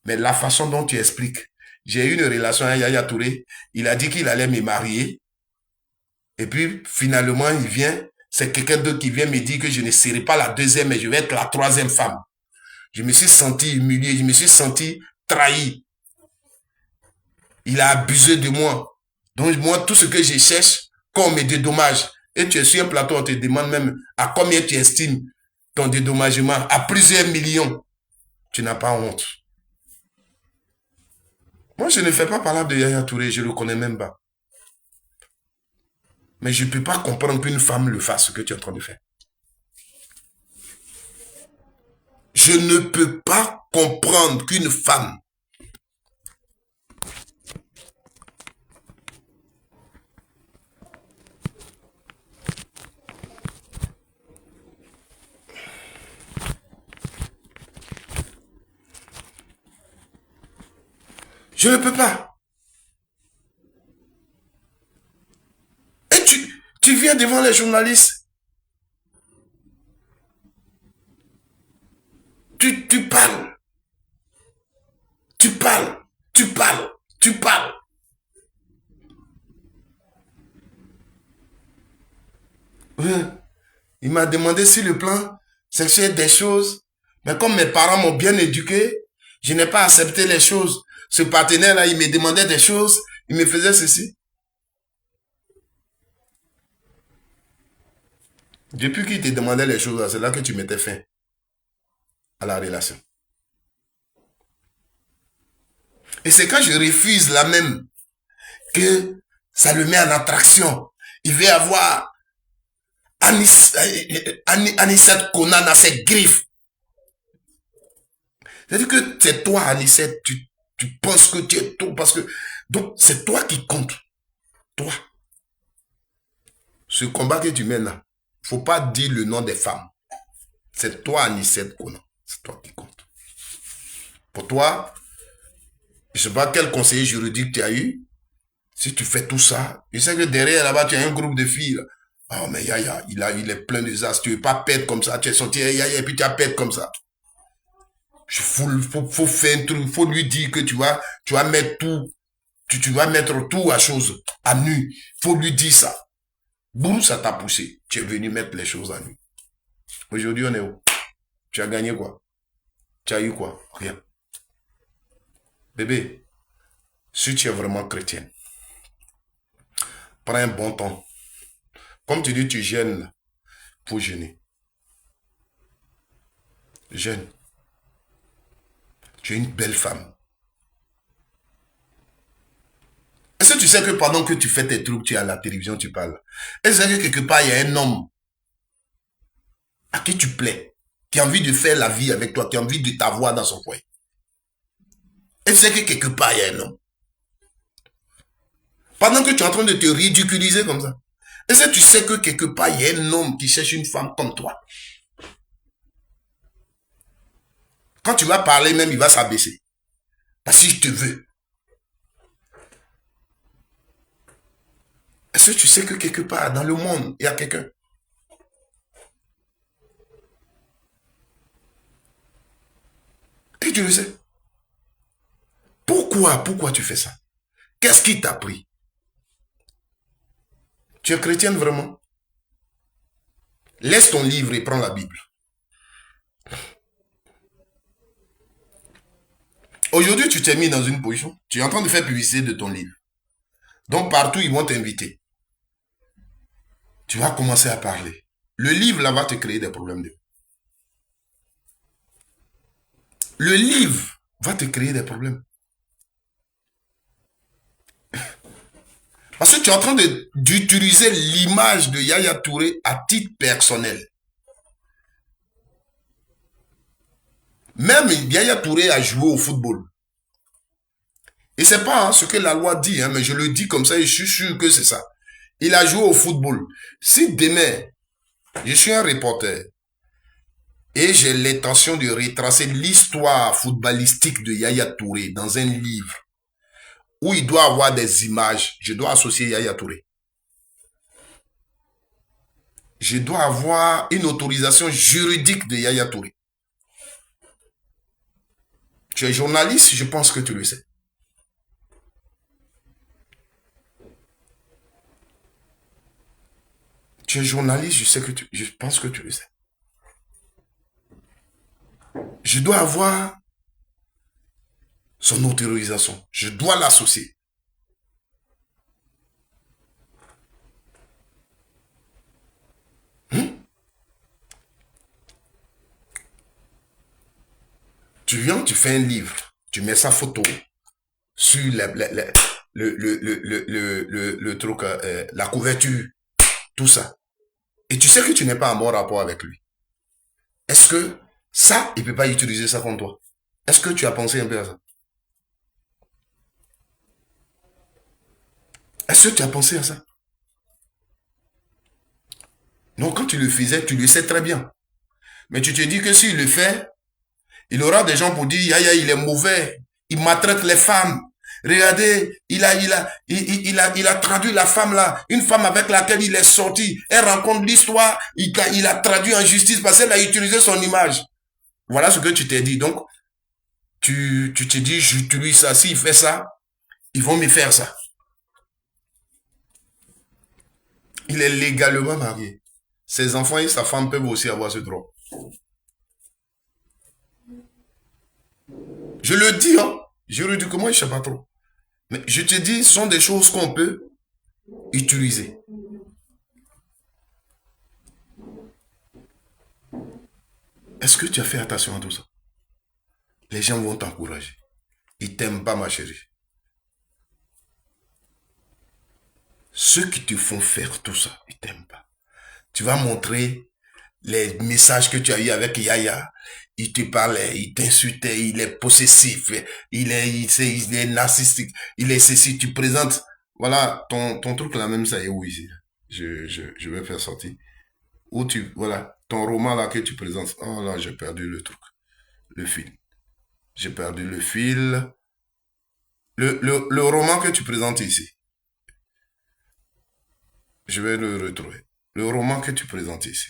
Mais la façon dont tu expliques, j'ai eu une relation avec Yaya Touré, il a dit qu'il allait me marier, et puis finalement il vient, c'est quelqu'un d'autre qui vient me dire que je ne serai pas la deuxième, mais je vais être la troisième femme. Je me suis senti humilié, je me suis senti trahi. Il a abusé de moi. Donc moi, tout ce que je cherche, qu'on me dédommage, et tu es sur un plateau, on te demande même à combien tu estimes ton dédommagement, à plusieurs millions. Tu n'as pas honte. Moi, je ne fais pas parler de Yaya Touré, je ne le connais même pas. Mais je ne peux pas comprendre qu'une femme le fasse, ce que tu es en train de faire. Je ne peux pas comprendre qu'une femme je ne peux pas. Et tu viens devant les journalistes. Tu parles. Tu parles. Tu parles. Tu parles. Il m'a demandé si le plan sexuel des choses. Mais comme mes parents m'ont bien éduqué, je n'ai pas accepté les choses. Ce partenaire-là, il me demandait des choses. Il me faisait ceci. Depuis qu'il te demandait les choses, c'est là que tu mettais fin à la relation. Et c'est quand je refuse là même que ça le met en attraction. Il veut avoir Anissette Conan à ses griffes. C'est-à-dire que c'est toi, Anissette, tu penses que tu es tout, parce que donc c'est toi qui compte. Toi. Ce combat que tu mènes là, faut pas dire le nom des femmes. C'est toi, Anissette Conan. C'est toi qui compte. Pour toi, je sais pas quel conseiller juridique tu as eu. Si tu fais tout ça, je sais que derrière là-bas, tu as un groupe de filles. Là. Oh, mais Yaya, il est plein de as. Tu ne veux pas perdre comme ça. Tu es sorti Yaya et puis tu as perdre comme ça. Faut faire un truc. Faut lui dire que tu vas mettre tout. Tu vas mettre tout à chose, à nu. Faut lui dire ça. Boum, ça t'a poussé. Tu es venu mettre les choses à nu. Aujourd'hui, on est où? Tu as gagné quoi? Tu as eu quoi? Rien. Bébé, si tu es vraiment chrétien, prends un bon temps. Comme tu dis, tu gênes pour jeûner. Jeûne. Tu es une belle femme. Est-ce que tu sais que pendant que tu fais tes trucs, tu es à la télévision, tu parles? Est-ce que quelque part, il y a un homme à qui tu plais, qui a envie de faire la vie avec toi, qui a envie de t'avoir dans son foyer? Est-ce que quelque part, il y a un homme? Pendant que tu es en train de te ridiculiser comme ça, est-ce que tu sais que quelque part, il y a un homme qui cherche une femme comme toi? Quand tu vas parler même, il va s'abaisser. Parce qu'il te veut. Est-ce que tu sais que quelque part, dans le monde, il y a quelqu'un? Et tu le sais. Pourquoi tu fais ça? Qu'est-ce qui t'a pris? Tu es chrétienne vraiment? Laisse ton livre et prends la Bible. Aujourd'hui, tu t'es mis dans une position. Tu es en train de faire publicité de ton livre. Donc, partout, ils vont t'inviter. Tu vas commencer à parler. Le livre, là, va te créer des problèmes. Le livre va te créer des problèmes. Parce que tu es en train d'utiliser l'image de Yaya Touré à titre personnel. Même Yaya Touré a joué au football. Et c'est pas ce que la loi dit, mais je le dis comme ça et je suis sûr que c'est ça. Il a joué au football. Si demain, je suis un reporter et j'ai l'intention de retracer l'histoire footballistique de Yaya Touré dans un livre où il doit avoir des images, je dois associer Yaya Touré. Je dois avoir une autorisation juridique de Yaya Touré. Tu es journaliste, je pense que tu le sais. Tu es journaliste, je pense que tu le sais. Je dois avoir son autorisation. Je dois l'associer. Tu viens, tu fais un livre, tu mets sa photo sur le truc, la couverture, tout ça. Et tu sais que tu n'es pas en bon rapport avec lui. Est-ce que ça, il ne peut pas utiliser ça contre toi? Est-ce que tu as pensé un peu à ça? Est-ce que tu as pensé à ça? Non, quand tu le faisais, tu le sais très bien. Mais tu te dis que s'il le fait, il aura des gens pour dire, Yaya, il est mauvais, il maltraite les femmes. Regardez, il a traduit la femme là, une femme avec laquelle il est sorti. Elle rencontre l'histoire, il a traduit en justice parce qu'elle a utilisé son image. Voilà ce que tu t'es dit. Donc, tu te dis, j'utilise ça, s'il fait ça, ils vont me faire ça. Il est légalement marié. Ses enfants et sa femme peuvent aussi avoir ce droit. Je le dis, hein. Juridiquement, je ne sais pas trop. Mais je te dis, ce sont des choses qu'on peut utiliser. Est-ce que tu as fait attention à tout ça? Les gens vont t'encourager. Ils t'aiment pas, ma chérie. Ceux qui te font faire tout ça, ils t'aiment pas. Tu vas montrer les messages que tu as eu avec Yaya. Il te parlait, il t'insultait, il est possessif, il est narcissique, il est ceci, tu présentes. Voilà, ton truc là même, ça est où ici? Je vais faire sortir. Voilà, ton roman là que tu présentes. Oh là, j'ai perdu le truc, le fil. J'ai perdu le fil. Le roman que tu présentes ici. Je vais le retrouver. Le roman que tu présentes ici.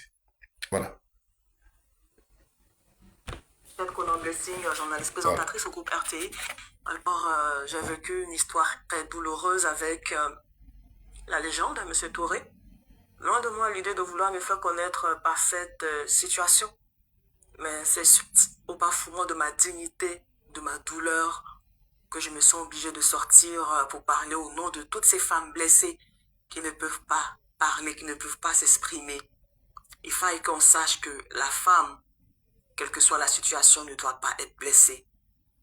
Voilà. Conan Blessing, journaliste présentatrice au groupe RTI. Alors, j'ai vécu une histoire très douloureuse avec la légende, M. Touré. Loin de moi l'idée de vouloir me faire connaître par cette situation. Mais c'est au bafouement de ma dignité, de ma douleur, que je me sens obligée de sortir pour parler au nom de toutes ces femmes blessées qui ne peuvent pas parler, qui ne peuvent pas s'exprimer. Il faille qu'on sache que la femme, quelle que soit la situation, ne doit pas être blessée.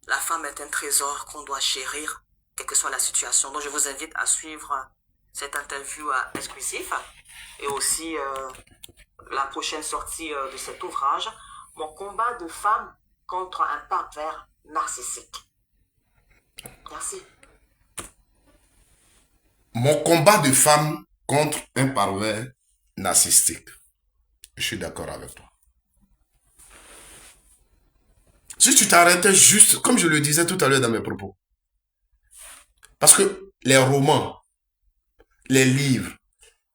La femme est un trésor qu'on doit chérir, quelle que soit la situation. Donc je vous invite à suivre cette interview exclusive et aussi la prochaine sortie de cet ouvrage, Mon combat de femme contre un pervers narcissique. Merci. Mon combat de femme contre un pervers narcissique. Je suis d'accord avec toi. Si tu t'arrêtais juste, comme je le disais tout à l'heure dans mes propos, parce que les romans, les livres,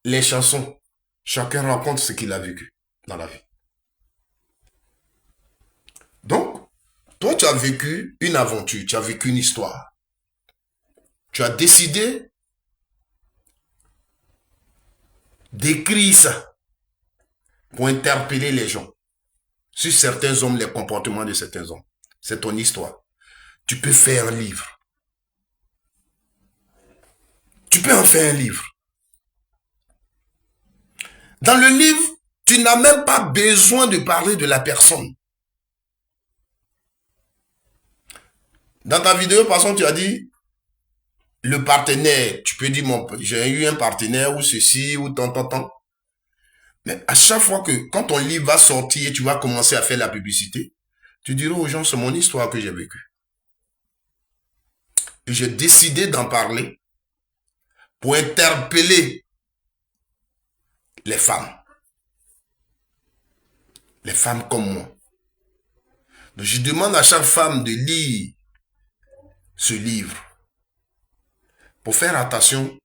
les chansons, chacun raconte ce qu'il a vécu dans la vie. Donc, toi, tu as vécu une aventure, tu as vécu une histoire. Tu as décidé d'écrire ça pour interpeller les gens sur certains hommes, les comportements de certains hommes. C'est ton histoire. Tu peux faire un livre. Tu peux en faire un livre. Dans le livre, tu n'as même pas besoin de parler de la personne. Dans ta vidéo, par exemple, tu as dit le partenaire. Tu peux dire, j'ai eu un partenaire ou ceci ou tant. Mais à chaque fois que, quand ton livre va sortir et tu vas commencer à faire la publicité, tu diras aux gens, c'est mon histoire que j'ai vécue. Et j'ai décidé d'en parler pour interpeller les femmes. Les femmes comme moi. Donc je demande à chaque femme de lire ce livre pour faire attention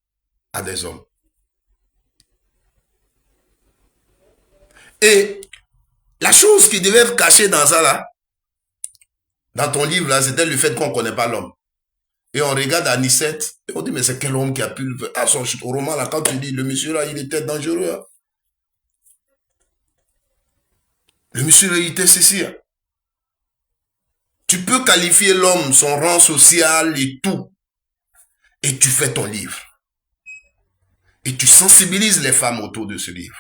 à des hommes. Et la chose qui devait être cachée dans ça là, Dans ton livre, là, c'était le fait qu'on ne connaît pas l'homme. Et on regarde Anicette, et on dit, mais c'est quel homme qui a pu le faire? Ah, son roman, là, quand tu dis, le monsieur, là, il était dangereux. Hein. Le monsieur, là, il était ceci. Hein. Tu peux qualifier l'homme, son rang social et tout. Et tu fais ton livre. Et tu sensibilises les femmes autour de ce livre.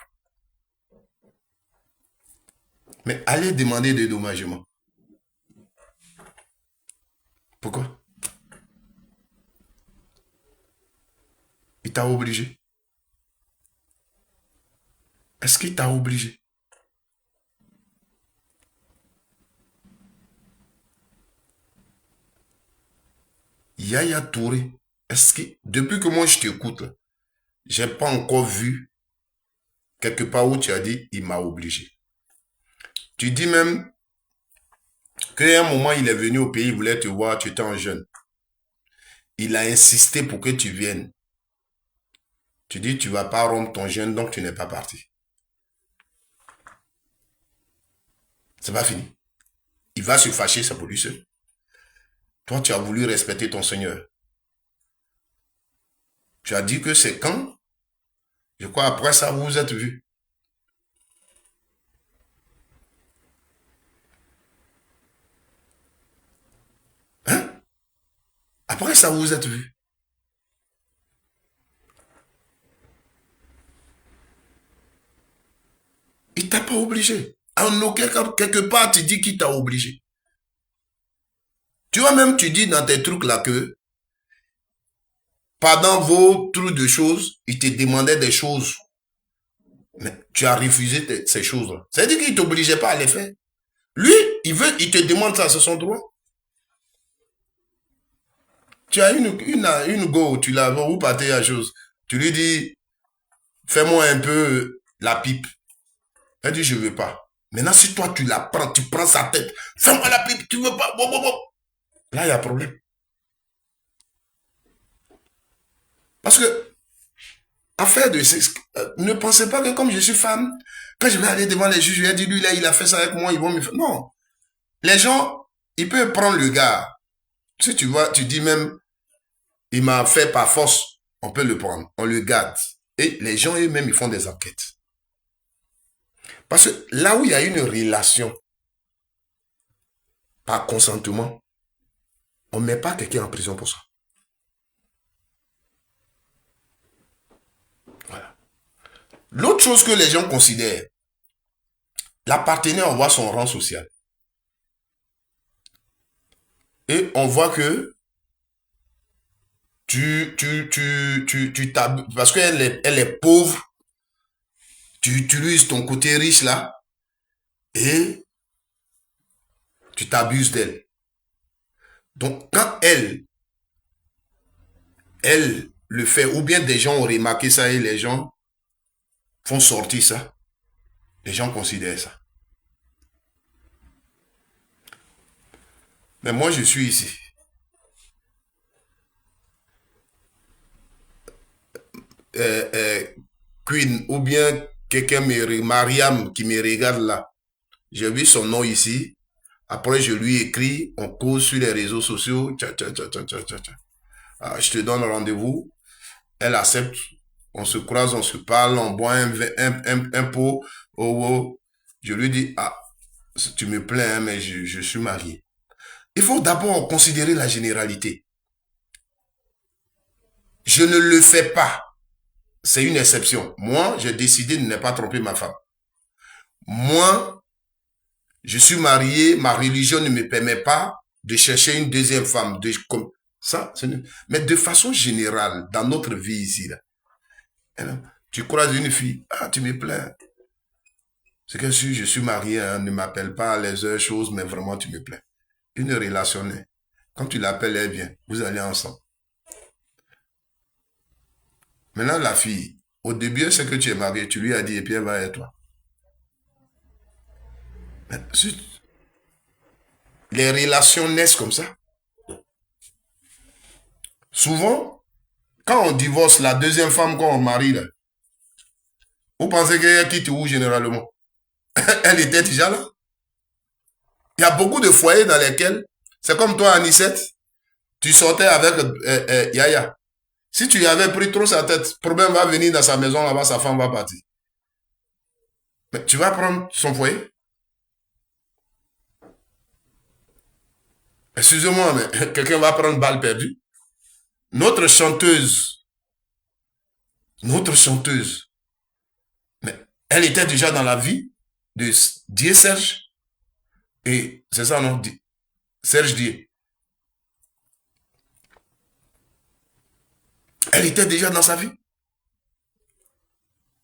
Mais allez demander des dédommagement. Pourquoi? Il t'a obligé. Est-ce qu'il t'a obligé? Yaya Touré, est-ce que, depuis que moi je t'écoute, j'ai pas encore vu quelque part où tu as dit, il m'a obligé. Tu dis même qu'à un moment, il est venu au pays, il voulait te voir, tu étais en jeune. Il a insisté pour que tu viennes. Tu dis, tu vas pas rompre ton jeûne, donc tu n'es pas parti. C'est pas fini. Il va se fâcher, c'est pour lui seul. Toi, tu as voulu respecter ton Seigneur. Tu as dit que c'est quand? Je crois après ça, vous vous êtes vus. Hein? Après ça, vous vous êtes vus. Il t'a pas obligé. En aucun cas, quelque part, tu dis qu'il t'a obligé. Tu vois même, tu dis dans tes trucs là que pendant vos trucs de choses, il te demandait des choses. Mais tu as refusé ces choses-là. C'est-à-dire qu'il ne t'obligeait pas à les faire. Lui, il te demande ça, c'est son droit. Tu as une go, tu la vois, où partez la chose. Tu lui dis, fais-moi un peu la pipe. Elle dit, je ne veux pas. Maintenant, si toi, tu la prends, tu prends sa tête, fais-moi la pipe, tu ne veux pas. Bon, bon, bon. Là, il y a problème. Parce que, affaire de sexe, ne pensez pas que comme je suis femme, quand je vais aller devant les juges, je vais dire, lui, là, il a fait ça avec moi, ils vont me faire. Non. Les gens, ils peuvent prendre le gars. Si tu vois, tu dis même, il m'a fait par force, on peut le prendre, on le garde. Et les gens eux-mêmes, ils font des enquêtes. Parce que là où il y a une relation par consentement, on ne met pas quelqu'un en prison pour ça. Voilà. L'autre chose que les gens considèrent, la partenaire, on voit son rang social. Et on voit que parce qu'elle elle est pauvre, tu utilises ton côté riche là, et tu t'abuses d'elle. Donc, quand elle le fait, ou bien des gens ont remarqué ça et les gens font sortir ça, les gens considèrent ça. Mais moi, je suis ici. Queen, ou bien quelqu'un, Mariam, qui me regarde là. J'ai vu son nom ici. Après, je lui écris, on cause sur les réseaux sociaux. Je te donne rendez-vous. Elle accepte. On se croise, on se parle, on boit un pot. Oh. Je lui dis, ah, tu me plains, hein, mais je suis marié. Il faut d'abord considérer la généralité. Je ne le fais pas. C'est une exception. Moi, j'ai décidé de ne pas tromper ma femme. Moi, je suis marié, ma religion ne me permet pas de chercher une deuxième femme. Comme ça, mais de façon générale, dans notre vie ici, là, tu croises une fille, ah, tu me plains. C'est que si je suis marié, hein, ne m'appelle pas les heures choses, mais vraiment tu me plains. Une relation, quand tu l'appelles, elle vient, vous allez ensemble. Maintenant, la fille, au début, c'est que tu es marié, tu lui as dit, et puis elle va avec toi. Les relations naissent comme ça. Souvent, quand on divorce, la deuxième femme qu'on marie, là, vous pensez qu'elle quitte où généralement? Elle était déjà là. Il y a beaucoup de foyers dans lesquels C'est comme toi, Anicette. Tu sortais avec Yaya. Si tu y avais pris trop sa tête, problème va venir dans sa maison là-bas, sa femme va partir. Mais tu vas prendre son foyer. Excusez-moi, mais quelqu'un va prendre balle perdue. Notre chanteuse, mais elle était déjà dans la vie de Dieu Serge. Et c'est ça, non? Serge Dieu. Elle était déjà dans sa vie.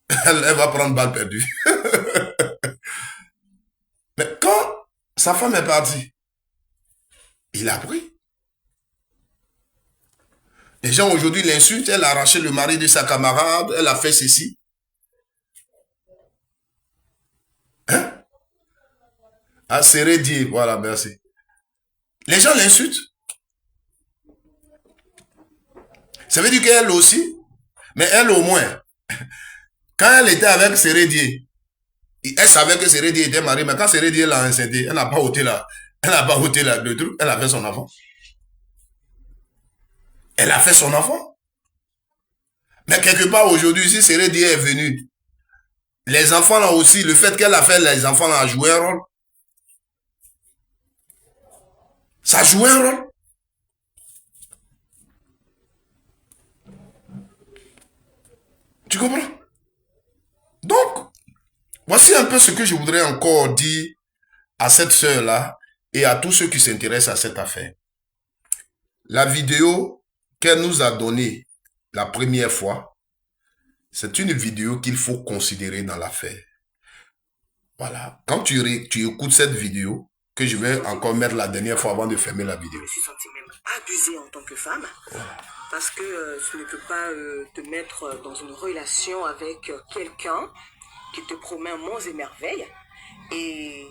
Elle va prendre balle perdue. Mais quand sa femme est partie, il a pris. Les gens aujourd'hui l'insultent, elle a arraché le mari de sa camarade, elle a fait ceci. Hein? Ah, c'est dit, voilà, merci. Les gens l'insultent. Ça veut dire qu'elle aussi, mais elle au moins, quand elle était avec Sérédier, elle savait que Sérédier était marié, mais quand Sérédier l'a incendé, elle n'a pas ôté le truc, elle a fait son enfant. Elle a fait son enfant. Mais quelque part aujourd'hui, si Sérédier est venu, les enfants là aussi, le fait qu'elle a fait les enfants là a joué un rôle. Ça a joué un rôle. Tu comprends? Donc, voici un peu ce que je voudrais encore dire à cette sœur-là et à tous ceux qui s'intéressent à cette affaire. La vidéo qu'elle nous a donnée la première fois, c'est une vidéo qu'il faut considérer dans l'affaire. Voilà. Quand tu écoutes cette vidéo, que je vais encore mettre la dernière fois avant de fermer la vidéo. Je me suis sentie même abusée en tant que femme. Voilà. Parce que tu ne peux pas te mettre dans une relation avec quelqu'un qui te promet monts et merveilles et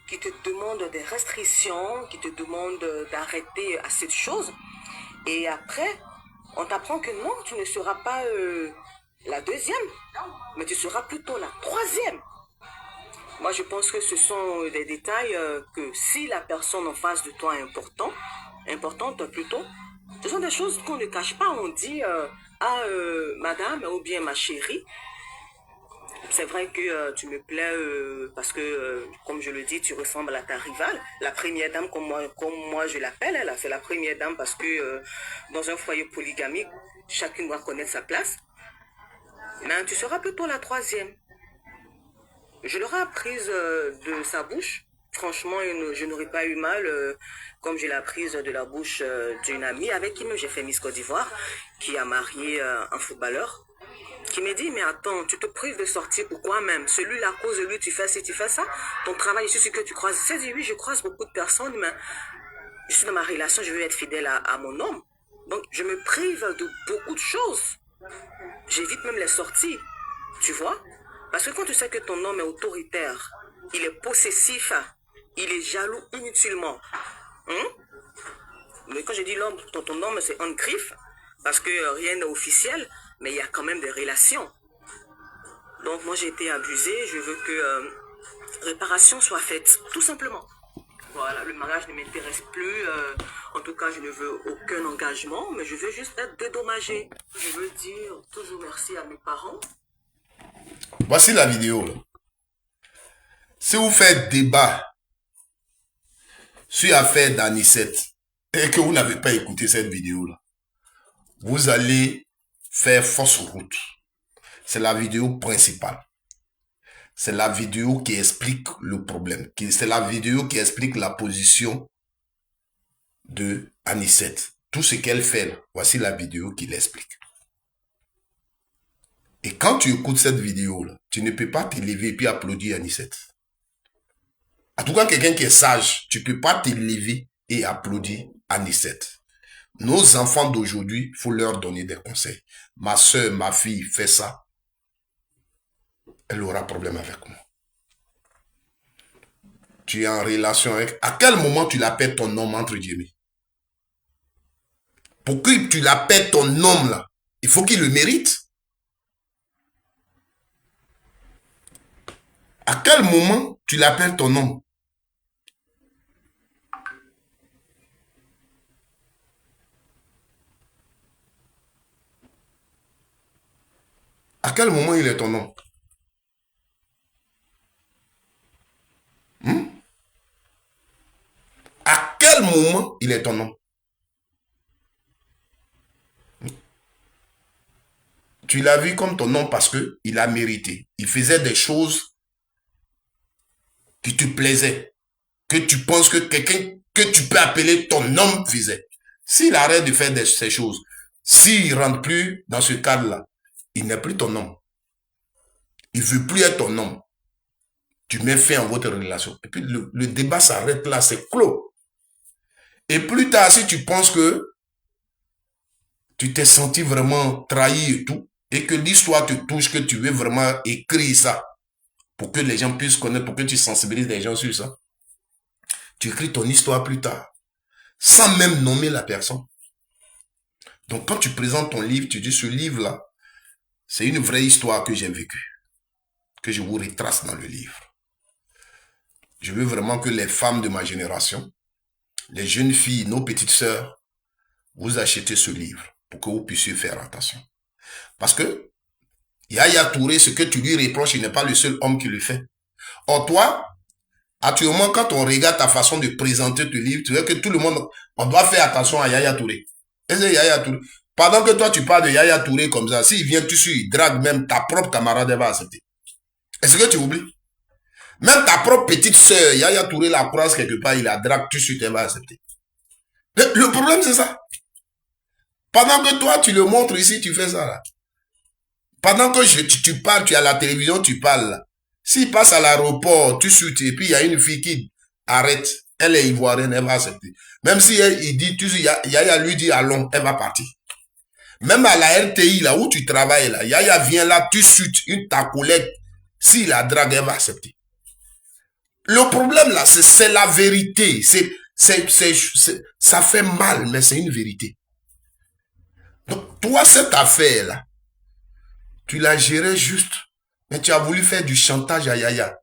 qui te demande des restrictions, qui te demande d'arrêter à cette chose. Et après, on t'apprend que non, tu ne seras pas la deuxième, mais tu seras plutôt la troisième. Moi, je pense que ce sont des détails que si la personne en face de toi est importante plutôt, ce sont des choses qu'on ne cache pas. On dit madame ou bien ma chérie. C'est vrai que tu me plais parce que, comme je le dis, tu ressembles à ta rivale. La première dame, comme moi je l'appelle, c'est la première dame parce que dans un foyer polygamique, chacune doit connaître sa place. Mais tu seras plutôt la troisième. Je l'aurais apprise de sa bouche. Franchement, je n'aurais pas eu mal, comme je l'ai apprise de la bouche d'une amie avec qui j'ai fait Miss Côte d'Ivoire, qui a marié un footballeur, qui m'a dit, mais attends, tu te prives de sortir, pourquoi même? Celui-là, à cause de lui, tu fais ci, tu fais ça. Ton travail, je suis que tu croises. J'ai dit, oui, je croise beaucoup de personnes, mais je suis dans ma relation, je veux être fidèle à mon homme. Donc, je me prive de beaucoup de choses. J'évite même les sorties, tu vois? Parce que quand tu sais que ton homme est autoritaire, il est possessif, il est jaloux inutilement. Mais quand je dis l'homme, ton homme, c'est un griffe, parce que rien n'est officiel, mais il y a quand même des relations. Donc moi, j'ai été abusée, je veux que réparation soit faite, tout simplement. Voilà, le mariage ne m'intéresse plus, en tout cas, je ne veux aucun engagement, mais je veux juste être dédommagée. Je veux dire toujours merci à mes parents. Voici la vidéo. Si vous faites débat sur l'affaire d'Anicette et que vous n'avez pas écouté cette vidéo-là, vous allez faire fausse route. C'est la vidéo principale. C'est la vidéo qui explique le problème. C'est la vidéo qui explique la position de Anicette. Tout ce qu'elle fait, là, voici la vidéo qui l'explique. Et quand tu écoutes cette vidéo-là, tu ne peux pas te lever et puis applaudir Anicette. En tout cas, quelqu'un qui est sage, tu ne peux pas te lever et applaudir Anicette. Nos enfants d'aujourd'hui, il faut leur donner des conseils. Ma soeur, ma fille fait ça. Elle aura problème avec moi. Tu es en relation avec... À quel moment tu l'appelles ton homme entre guillemets? Pour que tu l'appelles ton homme là, il faut qu'il le mérite. À quel moment tu l'appelles ton homme? À quel moment il est ton homme? Hmm? À quel moment il est ton homme? Tu l'as vu comme ton homme parce qu'il a mérité. Il faisait des choses qui te plaisaient, que tu penses que quelqu'un que tu peux appeler ton homme faisait. S'il arrête de faire ces choses, s'il ne rentre plus dans ce cadre-là, il n'est plus ton homme. Il ne veut plus être ton homme. Tu mets fin à votre relation. Et puis le débat s'arrête là, c'est clos. Et plus tard, si tu penses que tu t'es senti vraiment trahi et tout, et que l'histoire te touche, que tu veux vraiment écrire ça, pour que les gens puissent connaître, pour que tu sensibilises les gens sur ça, tu écris ton histoire plus tard, sans même nommer la personne. Donc quand tu présentes ton livre, tu dis ce livre-là, c'est une vraie histoire que j'ai vécue, que je vous retrace dans le livre. Je veux vraiment que les femmes de ma génération, les jeunes filles, nos petites sœurs, vous achetez ce livre pour que vous puissiez faire attention. Parce que Yaya Touré, ce que tu lui reproches, il n'est pas le seul homme qui le fait. Or toi, actuellement, quand on regarde ta façon de présenter ton livre, tu vois que tout le monde, on doit faire attention à Yaya Touré. Et c'est Yaya Touré. Pendant que toi, tu parles de Yaya Touré comme ça, s'il vient dessus, il drague même ta propre camarade, elle va accepter. Est-ce que tu oublies? Même ta propre petite sœur, Yaya Touré la croise quelque part, il la drague tout de suite, elle va accepter. Le problème, c'est ça. Pendant que toi, tu le montres ici, tu fais ça là. Pendant que tu parles, tu es à la télévision, tu parles là. S'il passe à l'aéroport, tu shootes, et puis il y a une fille qui arrête, elle est ivoirienne, elle va accepter. Même si il dit, Yaya lui dit allons, elle va partir. Même à la RTI, là où tu travailles, là, Yaya vient là, tu shootes, ta collègue, s'il la drague, elle va accepter. Le problème là, c'est la vérité. Ça fait mal, mais c'est une vérité. Donc, toi, cette affaire-là, tu la gérais juste, mais tu as voulu faire du chantage à Yaya.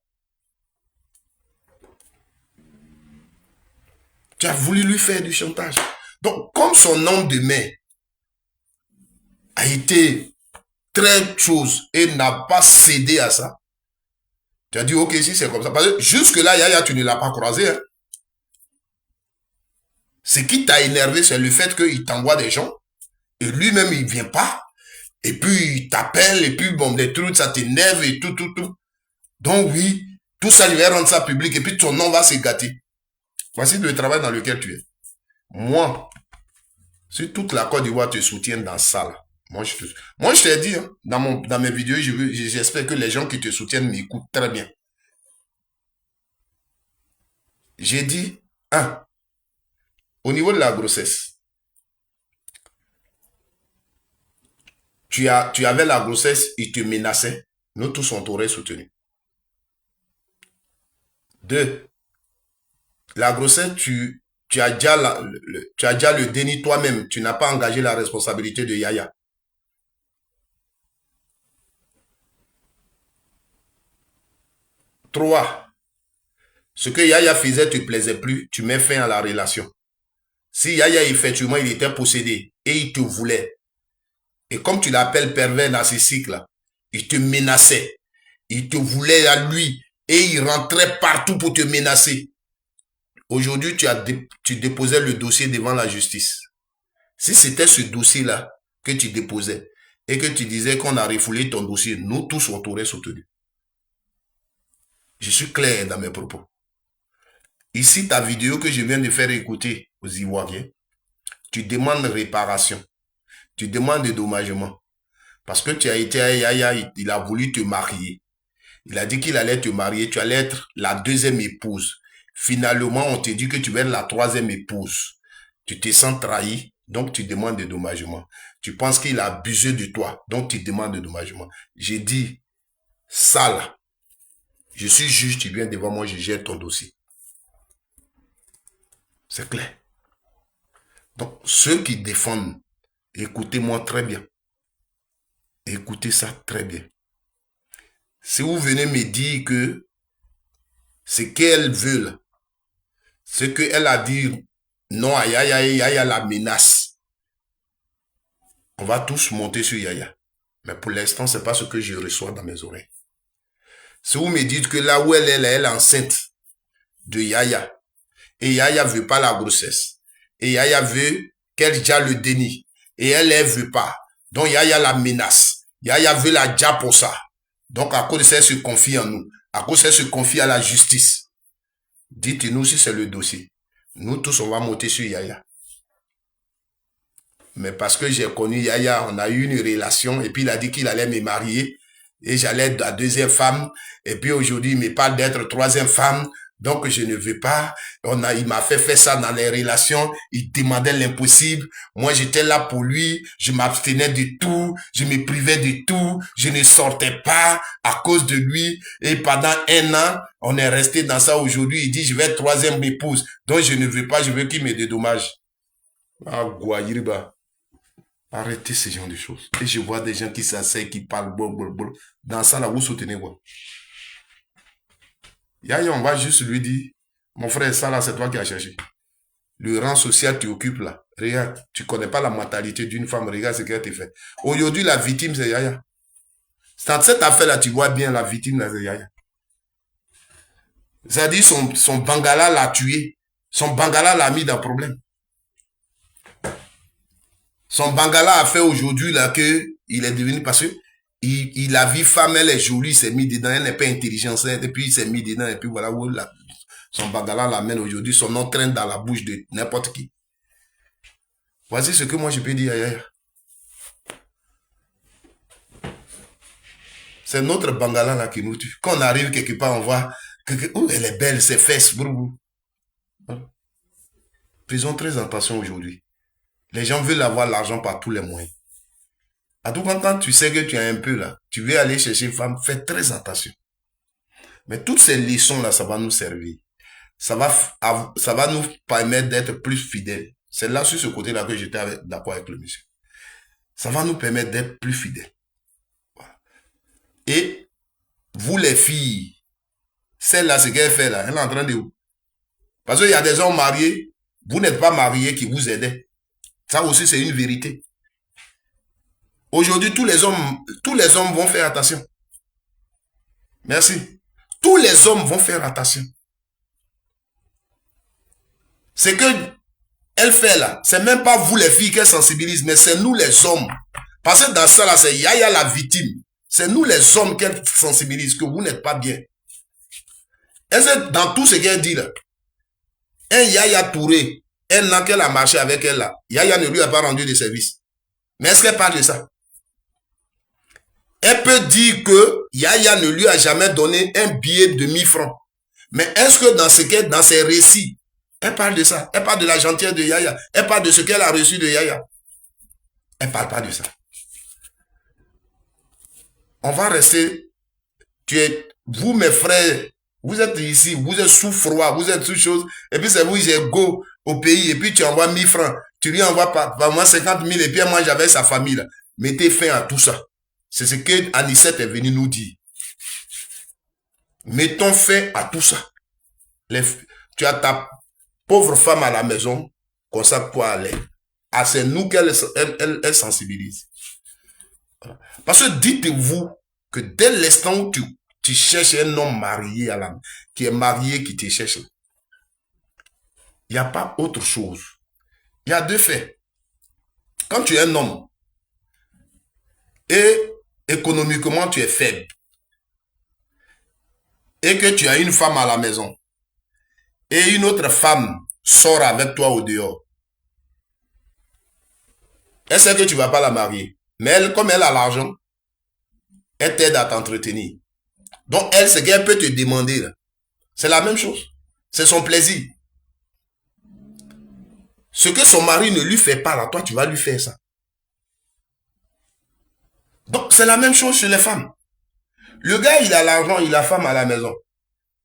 Tu as voulu lui faire du chantage. Donc, comme son homme de main a été très chose et n'a pas cédé à ça, tu as dit, ok, si c'est comme ça. Parce que jusque-là, Yaya, tu ne l'as pas croisé. Hein. Ce qui t'a énervé, c'est le fait qu'il t'envoie des gens et lui-même, il ne vient pas. Et puis, il t'appelle et puis, bon, des trucs, ça t'énerve et tout. Donc, oui, tout ça, il va rendre ça public et puis ton nom va se gâter. Voici le travail dans lequel tu es. Moi, si toute la Côte d'Ivoire te soutient dans ça, là, moi, je t'ai dit, hein, dans mes vidéos, j'espère que les gens qui te soutiennent m'écoutent très bien. J'ai dit, au niveau de la grossesse, tu avais la grossesse, ils te menaçaient, nous tous on t'aurait soutenu. 2, la grossesse, tu as déjà le déni toi-même, tu n'as pas engagé la responsabilité de Yaya. 3, ce que Yaya faisait te plaisait plus, tu mets fin à la relation. Si Yaya, effectivement, il était possédé et il te voulait, et comme tu l'appelles pervers narcissique, là, il te menaçait, il te voulait à lui, et il rentrait partout pour te menacer. Aujourd'hui, tu déposais le dossier devant la justice. Si c'était ce dossier-là que tu déposais, et que tu disais qu'on a refoulé ton dossier, nous tous, on t'aurait soutenu. Je suis clair dans mes propos. Ici, ta vidéo que je viens de faire écouter aux Ivoiriens, tu demandes réparation. Tu demandes dédommagement. Parce que tu as été à Yaya, il a voulu te marier. Il a dit qu'il allait te marier, tu allais être la 2e épouse. Finalement, on te dit que tu vas être la 3e épouse. Tu te sens trahi, donc tu demandes dédommagement. Tu penses qu'il a abusé de toi, donc tu demandes dédommagement. J'ai dit, ça là, je suis juge, tu viens devant moi, je gère ton dossier. C'est clair. Donc, ceux qui défendent, écoutez-moi très bien. Écoutez ça très bien. Si vous venez me dire que ce qu'elle veut, ce qu'elle a dit, non à Yaya, Yaya la menace, on va tous monter sur Yaya. Mais pour l'instant, c'est pas ce que je reçois dans mes oreilles. Si vous me dites que là où elle est enceinte de Yaya, et Yaya veut pas la grossesse, et Yaya veut qu'elle déjà le dénie, et elle veut pas. Donc Yaya la menace. Yaya veut la déjà pour ça. Donc à cause de ça, elle se confie en nous. À cause de ça, elle se confie à la justice. Dites-nous si c'est le dossier. Nous tous, on va monter sur Yaya. Mais parce que j'ai connu Yaya, on a eu une relation, et puis il a dit qu'il allait me marier, et j'allais être la deuxième femme, et puis aujourd'hui, il me parle d'être troisième femme, donc je ne veux pas. Il m'a fait faire ça dans les relations, il demandait l'impossible. Moi, j'étais là pour lui, je m'abstenais de tout, je me privais de tout, je ne sortais pas à cause de lui. Et pendant 1 an, on est resté dans ça. Aujourd'hui, il dit, je vais être troisième épouse. Donc, je ne veux pas, je veux qu'il me dédommage. Ah, Guayiriba. Arrêtez ce genre de choses. Et je vois des gens qui s'asseyent, qui parlent, blablabla. Dans ça, là, vous soutenez quoi? Yaya, on va juste lui dire, mon frère, ça là, c'est toi qui as cherché. Le rang social tu occupes là. Regarde, tu connais pas la mentalité d'une femme, regarde ce qu'elle te fait. Aujourd'hui, la victime, c'est Yaya. Dans cette affaire-là, tu vois bien la victime, là, c'est Yaya. C'est-à-dire, son bangala l'a tué. Son bangala l'a mis dans le problème. Son bangala a fait aujourd'hui là que il est devenu, parce que il a vu femme, elle est jolie, il s'est mis dedans, elle n'est pas intelligente, et puis il s'est mis dedans, et puis voilà où son bangala l'amène aujourd'hui, son nom traîne dans la bouche de n'importe qui. Voici ce que moi je peux dire à Yaya. C'est notre bangala là qui nous tue. Quand on arrive quelque part, on voit que elle est belle, ses fesses. Faisons très attention aujourd'hui. Les gens veulent avoir l'argent par tous les moyens. À tout quand tu sais que tu as un peu là, tu veux aller chercher une femme, fais très attention. Mais toutes ces leçons-là, ça va nous servir. Ça va nous permettre d'être plus fidèles. C'est là, sur ce côté-là, que j'étais d'accord avec le monsieur. Ça va nous permettre d'être plus fidèles. Voilà. Et vous, les filles, celle-là, ce qu'elle fait là, elle est en train de... Parce qu'il y a des hommes mariés, vous n'êtes pas mariés qui vous aident. Ça aussi, c'est une vérité. Aujourd'hui, tous les hommes vont faire attention. Merci. Tous les hommes vont faire attention. C'est que elle fait là, c'est même pas vous les filles qu'elle sensibilise, mais c'est nous les hommes. Parce que dans ça là, c'est Yaya la victime. C'est nous les hommes qu'elle sensibilise, que vous n'êtes pas bien. Et c'est dans tout ce qu'elle dit là. Un Yaya Touré, un an qu'elle a marché avec elle là, Yaya ne lui a pas rendu de service. Mais est-ce qu'elle parle de ça? Elle peut dire que Yaya ne lui a jamais donné un billet de 1000 francs. Mais est-ce que dans ses récits, elle parle de ça? Elle parle de la gentillesse de Yaya. Elle parle de ce qu'elle a reçu de Yaya. Elle ne parle pas de ça. On va rester. Vous, mes frères, vous êtes ici, vous êtes sous froid, vous êtes sous chose. Et puis c'est vous, j'ai go au pays. Et puis tu envoies 1000 francs. Tu lui envoies par moi 50 000. Et puis moi, j'avais sa famille là. Mettez fin à tout ça. C'est ce que Anicette est venu nous dire. Mettons fin à tout ça. Tu as ta pauvre femme à la maison, consacre-toi à elle. Ah, c'est nous qu'elle sensibilise. Parce que dites-vous que dès l'instant où tu cherches un homme marié qui est marié, qui te cherche, il n'y a pas autre chose. Il y a deux faits. Quand tu es un homme et économiquement tu es faible et que tu as une femme à la maison et une autre femme sort avec toi au dehors, elle sait que tu ne vas pas la marier. Mais elle, comme elle a l'argent, elle t'aide à t'entretenir. Donc elle, ce qu'elle peut te demander, c'est la même chose. C'est son plaisir. Ce que son mari ne lui fait pas, là, toi, tu vas lui faire ça. Donc, c'est la même chose chez les femmes. Le gars, il a l'argent, il a la femme à la maison.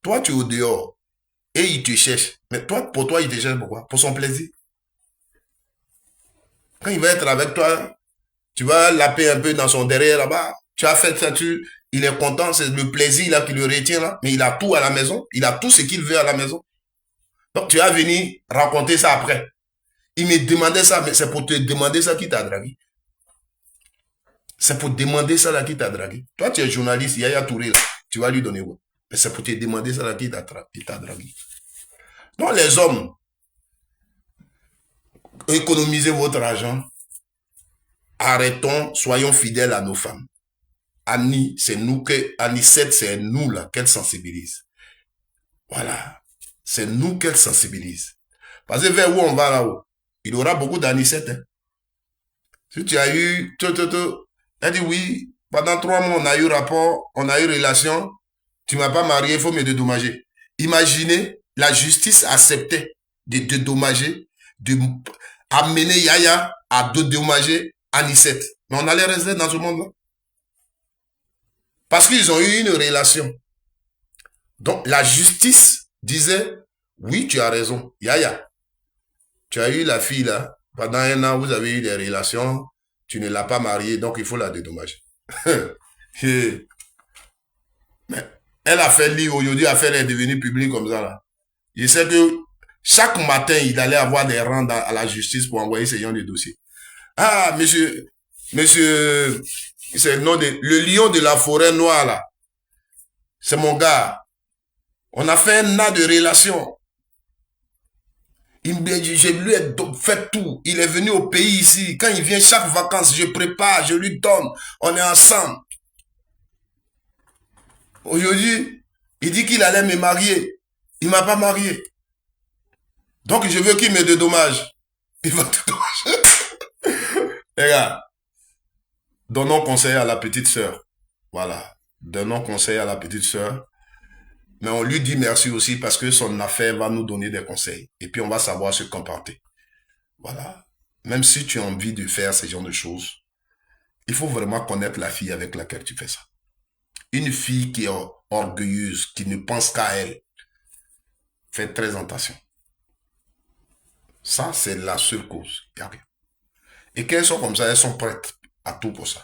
Toi, tu es au dehors. Et il te cherche. Mais toi, pour toi, il te cherche pourquoi? Pour son plaisir. Quand il va être avec toi, tu vas laper un peu dans son derrière là-bas. Tu as fait ça, il est content, c'est le plaisir là qui le retient là. Mais il a tout à la maison. Il a tout ce qu'il veut à la maison. Donc, tu vas venir raconter ça après. Il me demandait ça, mais c'est pour te demander ça qui t'a dragué. C'est pour demander ça là qui t'a dragué. Toi, tu es journaliste, Yaya Touré, là, tu vas lui donner quoi? Mais c'est pour te demander ça là qui t'a dragué. Donc les hommes, économisez votre argent. Arrêtons, soyons fidèles à nos femmes. Annie, c'est nous que, Anicette, c'est nous là qu'elle sensibilise. Voilà. C'est nous qu'elle sensibilise. Parce que vers où on va là-haut, il y aura beaucoup d'Anicette. Hein. Si tu as eu, elle dit oui, pendant 3 mois, on a eu rapport, on a eu relation, tu m'as pas marié, il faut me dédommager. Imaginez, la justice acceptait de dédommager, de amener Yaya à dédommager Anicette. Mais on allait rester dans ce monde-là. Parce qu'ils ont eu une relation. Donc, la justice disait, oui, tu as raison, Yaya. Tu as eu la fille là, pendant 1 an, vous avez eu des relations, tu ne l'as pas mariée, donc il faut la dédommager. Mais elle a fait lire aujourd'hui, l'affaire est devenue publique comme ça là. Je sais que chaque matin, il allait avoir des rangs à la justice pour envoyer ce genre de dossier. Ah, monsieur, c'est le nom de, le lion de la forêt noire là. C'est mon gars. On a fait un an de relation. Je lui ai fait tout. Il est venu au pays ici. Quand il vient chaque vacances, je prépare, je lui donne. On est ensemble. Aujourd'hui, il dit qu'il allait me marier. Il ne m'a pas marié. Donc, je veux qu'il me dédommage. Il va dédommager. Les gars, donnons conseil à la petite sœur. Voilà. Donnons conseil à la petite sœur. Mais on lui dit merci aussi parce que son affaire va nous donner des conseils. Et puis on va savoir se comporter. Voilà. Même si tu as envie de faire ce genre de choses, il faut vraiment connaître la fille avec laquelle tu fais ça. Une fille qui est orgueilleuse, qui ne pense qu'à elle, faites très attention. Ça, c'est la seule cause. Il n'y a rien. Et quand elles sont comme ça, elles sont prêtes à tout pour ça.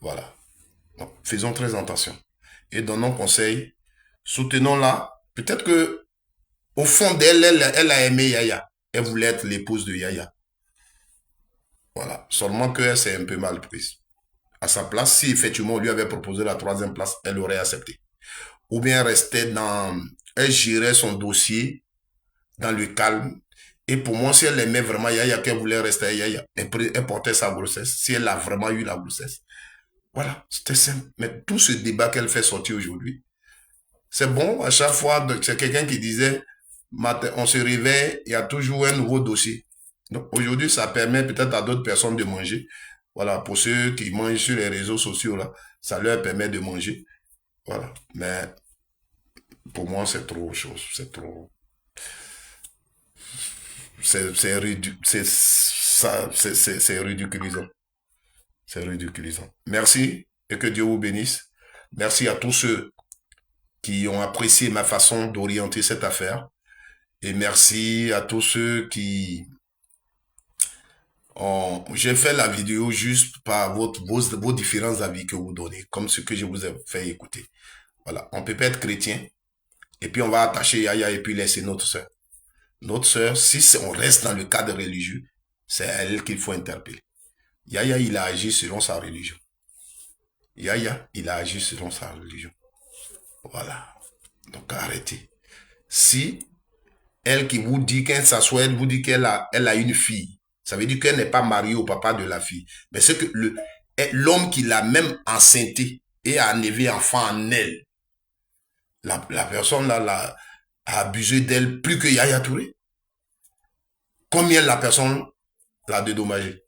Voilà. Donc, faisons très attention. Et donnons conseil. Soutenons-la. Peut-être que au fond d'elle, elle a aimé Yaya. Elle voulait être l'épouse de Yaya. Voilà. Seulement qu'elle s'est un peu mal prise. À sa place, si effectivement on lui avait proposé la 3e place, elle aurait accepté. Ou bien restait dans... Elle gérait son dossier dans le calme. Et pour moi, si elle aimait vraiment Yaya, qu'elle voulait rester à Yaya, elle portait sa grossesse. Si elle a vraiment eu la grossesse. Voilà, c'était simple. Mais tout ce débat qu'elle fait sortir aujourd'hui, c'est bon, à chaque fois, c'est quelqu'un qui disait, matin, on se réveille, il y a toujours un nouveau dossier. Donc aujourd'hui, ça permet peut-être à d'autres personnes de manger. Voilà, pour ceux qui mangent sur les réseaux sociaux, là, ça leur permet de manger. Voilà, mais pour moi, c'est trop chose, c'est trop... C'est ridiculisant. C'est ridiculisant. Merci et que Dieu vous bénisse. Merci à tous ceux qui ont apprécié ma façon d'orienter cette affaire. Et merci à tous ceux qui ont... J'ai fait la vidéo juste par vos différents avis que vous donnez, comme ce que je vous ai fait écouter. Voilà, on peut pas être chrétien, et puis on va attacher Yaya et puis laisser notre sœur. Notre sœur, si on reste dans le cadre religieux, c'est à elle qu'il faut interpeller. Yaya, il a agi selon sa religion. Yaya, il a agi selon sa religion. Voilà. Donc arrêtez. Si elle qui vous dit qu'elle s'assoit, elle vous dit qu'elle a une fille, ça veut dire qu'elle n'est pas mariée au papa de la fille. Mais c'est que l'homme qui l'a même enceinté et a élevé enfant en elle, la personne là a abusé d'elle plus que Yaya Touré. Combien la personne l'a dédommagé?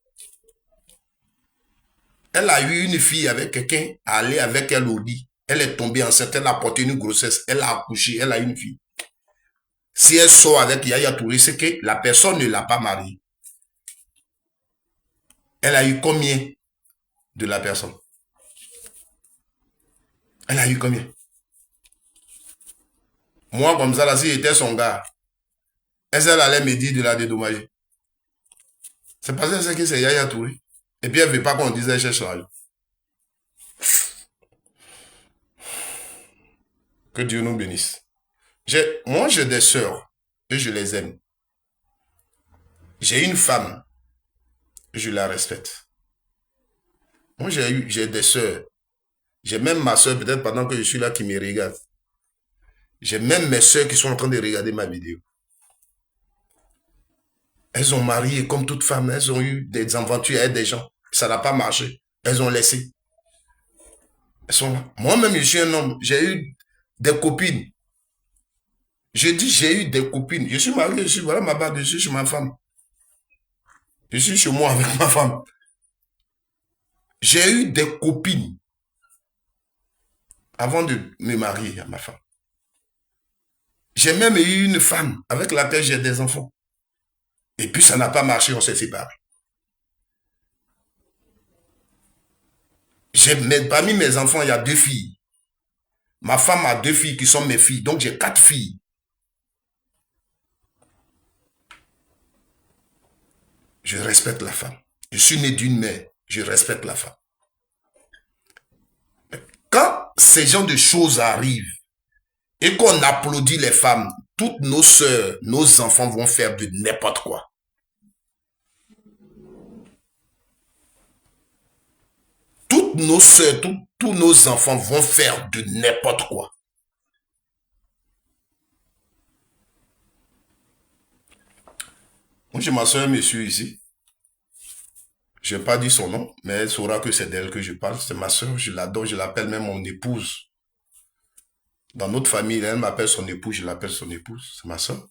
Elle a eu une fille avec quelqu'un, aller avec elle au lit. Elle est tombée enceinte, elle a porté une grossesse, elle a accouché, elle a une fille. Si elle sort avec Yaya Touré, c'est que la personne ne l'a pas mariée. Elle a eu combien de la personne? Elle a eu combien? Moi, comme ça, là, si j'étais son gars, elle allait me dire de la dédommager. C'est parce qu'elle sait que c'est Yaya Touré. Et puis, elle ne veut pas qu'on dise qu'elle cherche l'argent. Que Dieu nous bénisse. Moi, j'ai des sœurs et je les aime. J'ai une femme et je la respecte. Moi, j'ai des sœurs. J'ai même ma sœur, peut-être pendant que je suis là, qui me regarde. J'ai même mes sœurs qui sont en train de regarder ma vidéo. Elles ont marié comme toute femme. Elles ont eu des aventures avec des gens. Ça n'a pas marché. Elles ont laissé. Elles sont là. Moi-même, je suis un homme. J'ai eu des copines. Je dis, j'ai eu des copines. Je suis marié, voilà ma barre, je suis chez ma femme. Je suis chez moi avec ma femme. J'ai eu des copines avant de me marier à ma femme. J'ai même eu une femme avec laquelle j'ai des enfants. Et puis ça n'a pas marché, on s'est séparés. Parmi mes enfants, il y a 2 filles. Ma femme a 2 filles qui sont mes filles. Donc j'ai 4 filles. Je respecte la femme. Je suis né d'une mère. Je respecte la femme. Quand ces genres de choses arrivent et qu'on applaudit les femmes, toutes nos sœurs, nos enfants vont faire de n'importe quoi. Toutes nos sœurs, tous nos enfants vont faire de n'importe quoi. Moi, j'ai ma soeur, monsieur, ici. Je n'ai pas dit son nom, mais elle saura que c'est d'elle que je parle. C'est ma soeur, je l'adore, je l'appelle même mon épouse. Dans notre famille, elle m'appelle son épouse, je l'appelle son épouse. C'est ma soeur.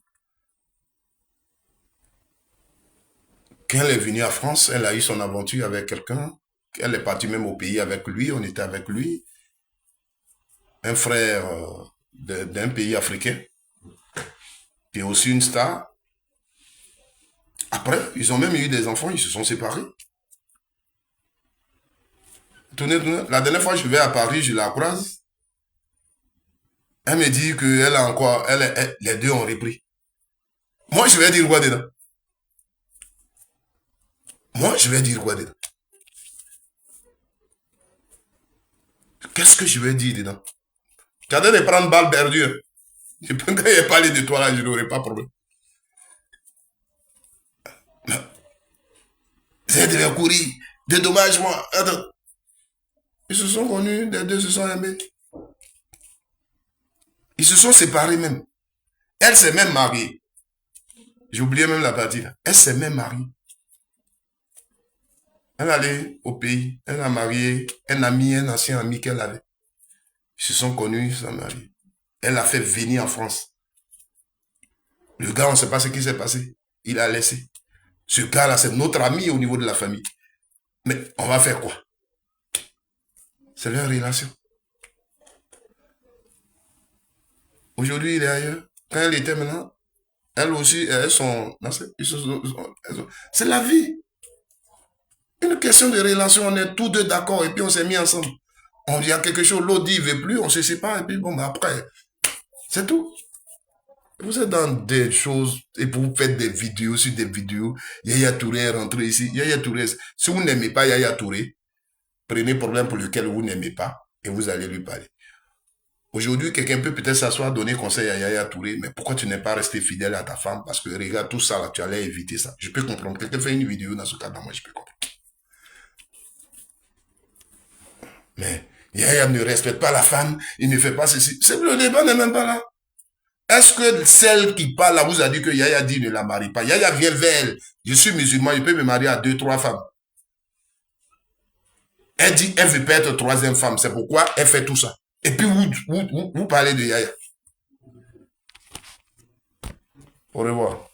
Quand elle est venue à France, elle a eu son aventure avec quelqu'un. Elle est partie même au pays avec lui, on était avec lui. Un frère d'un pays africain, qui est aussi une star. Après, ils ont même eu des enfants, ils se sont séparés. La dernière fois que je vais à Paris, je la croise. Elle me dit qu'elle a encore, les 2 ont repris. Moi, je vais dire quoi dedans? Moi, je vais dire quoi dedans? Qu'est-ce que je vais dire dedans? Tu as de prendre balle perdue. Hein? Je peux quand il parlé de toi là, je n'aurai pas de problème. Vous devez courir. Dédommagement. Ils se sont connus, les 2 se sont aimés. Ils se sont séparés même. Elle s'est même mariée. J'ai oublié même la partie là. Elle s'est même mariée. Elle allait au pays. Elle a marié un ami, un ancien ami qu'elle avait. Ils se sont connus, ils se sont mariés. Elle l'a fait venir en France. Le gars, on ne sait pas ce qui s'est passé. Il a laissé. Ce gars-là, c'est notre ami au niveau de la famille. Mais on va faire quoi? C'est leur relation. Aujourd'hui, il est ailleurs. Quand elle était maintenant, elle aussi, elles sont... C'est la vie. Une question de relation, on est tous 2 d'accord et puis on s'est mis ensemble. On dit à quelque chose, l'autre dit il ne veut plus, on se sépare et puis bon, après, c'est tout. Vous êtes dans des choses et vous faites des vidéos sur des vidéos. Yaya Touré est rentré ici. Yaya Touré, si vous n'aimez pas Yaya Touré, prenez le problème pour lequel vous n'aimez pas et vous allez lui parler. Aujourd'hui, quelqu'un peut peut-être s'asseoir, donner conseil à Yaya Touré, mais pourquoi tu n'es pas resté fidèle à ta femme? Parce que regarde tout ça là, tu allais éviter ça. Je peux comprendre. Quelqu'un fait une vidéo dans ce cas-là, moi je peux comprendre. Mais Yaya ne respecte pas la femme, il ne fait pas ceci. Le débat n'est même pas là. Est-ce que celle qui parle là vous a dit que Yaya dit ne la marie pas? Yaya vient vers elle. Je suis musulman, je peux me marier à 2, 3 femmes. Elle dit elle veut pas être 3e femme. C'est pourquoi elle fait tout ça. Et puis vous parlez de Yaya. Au revoir.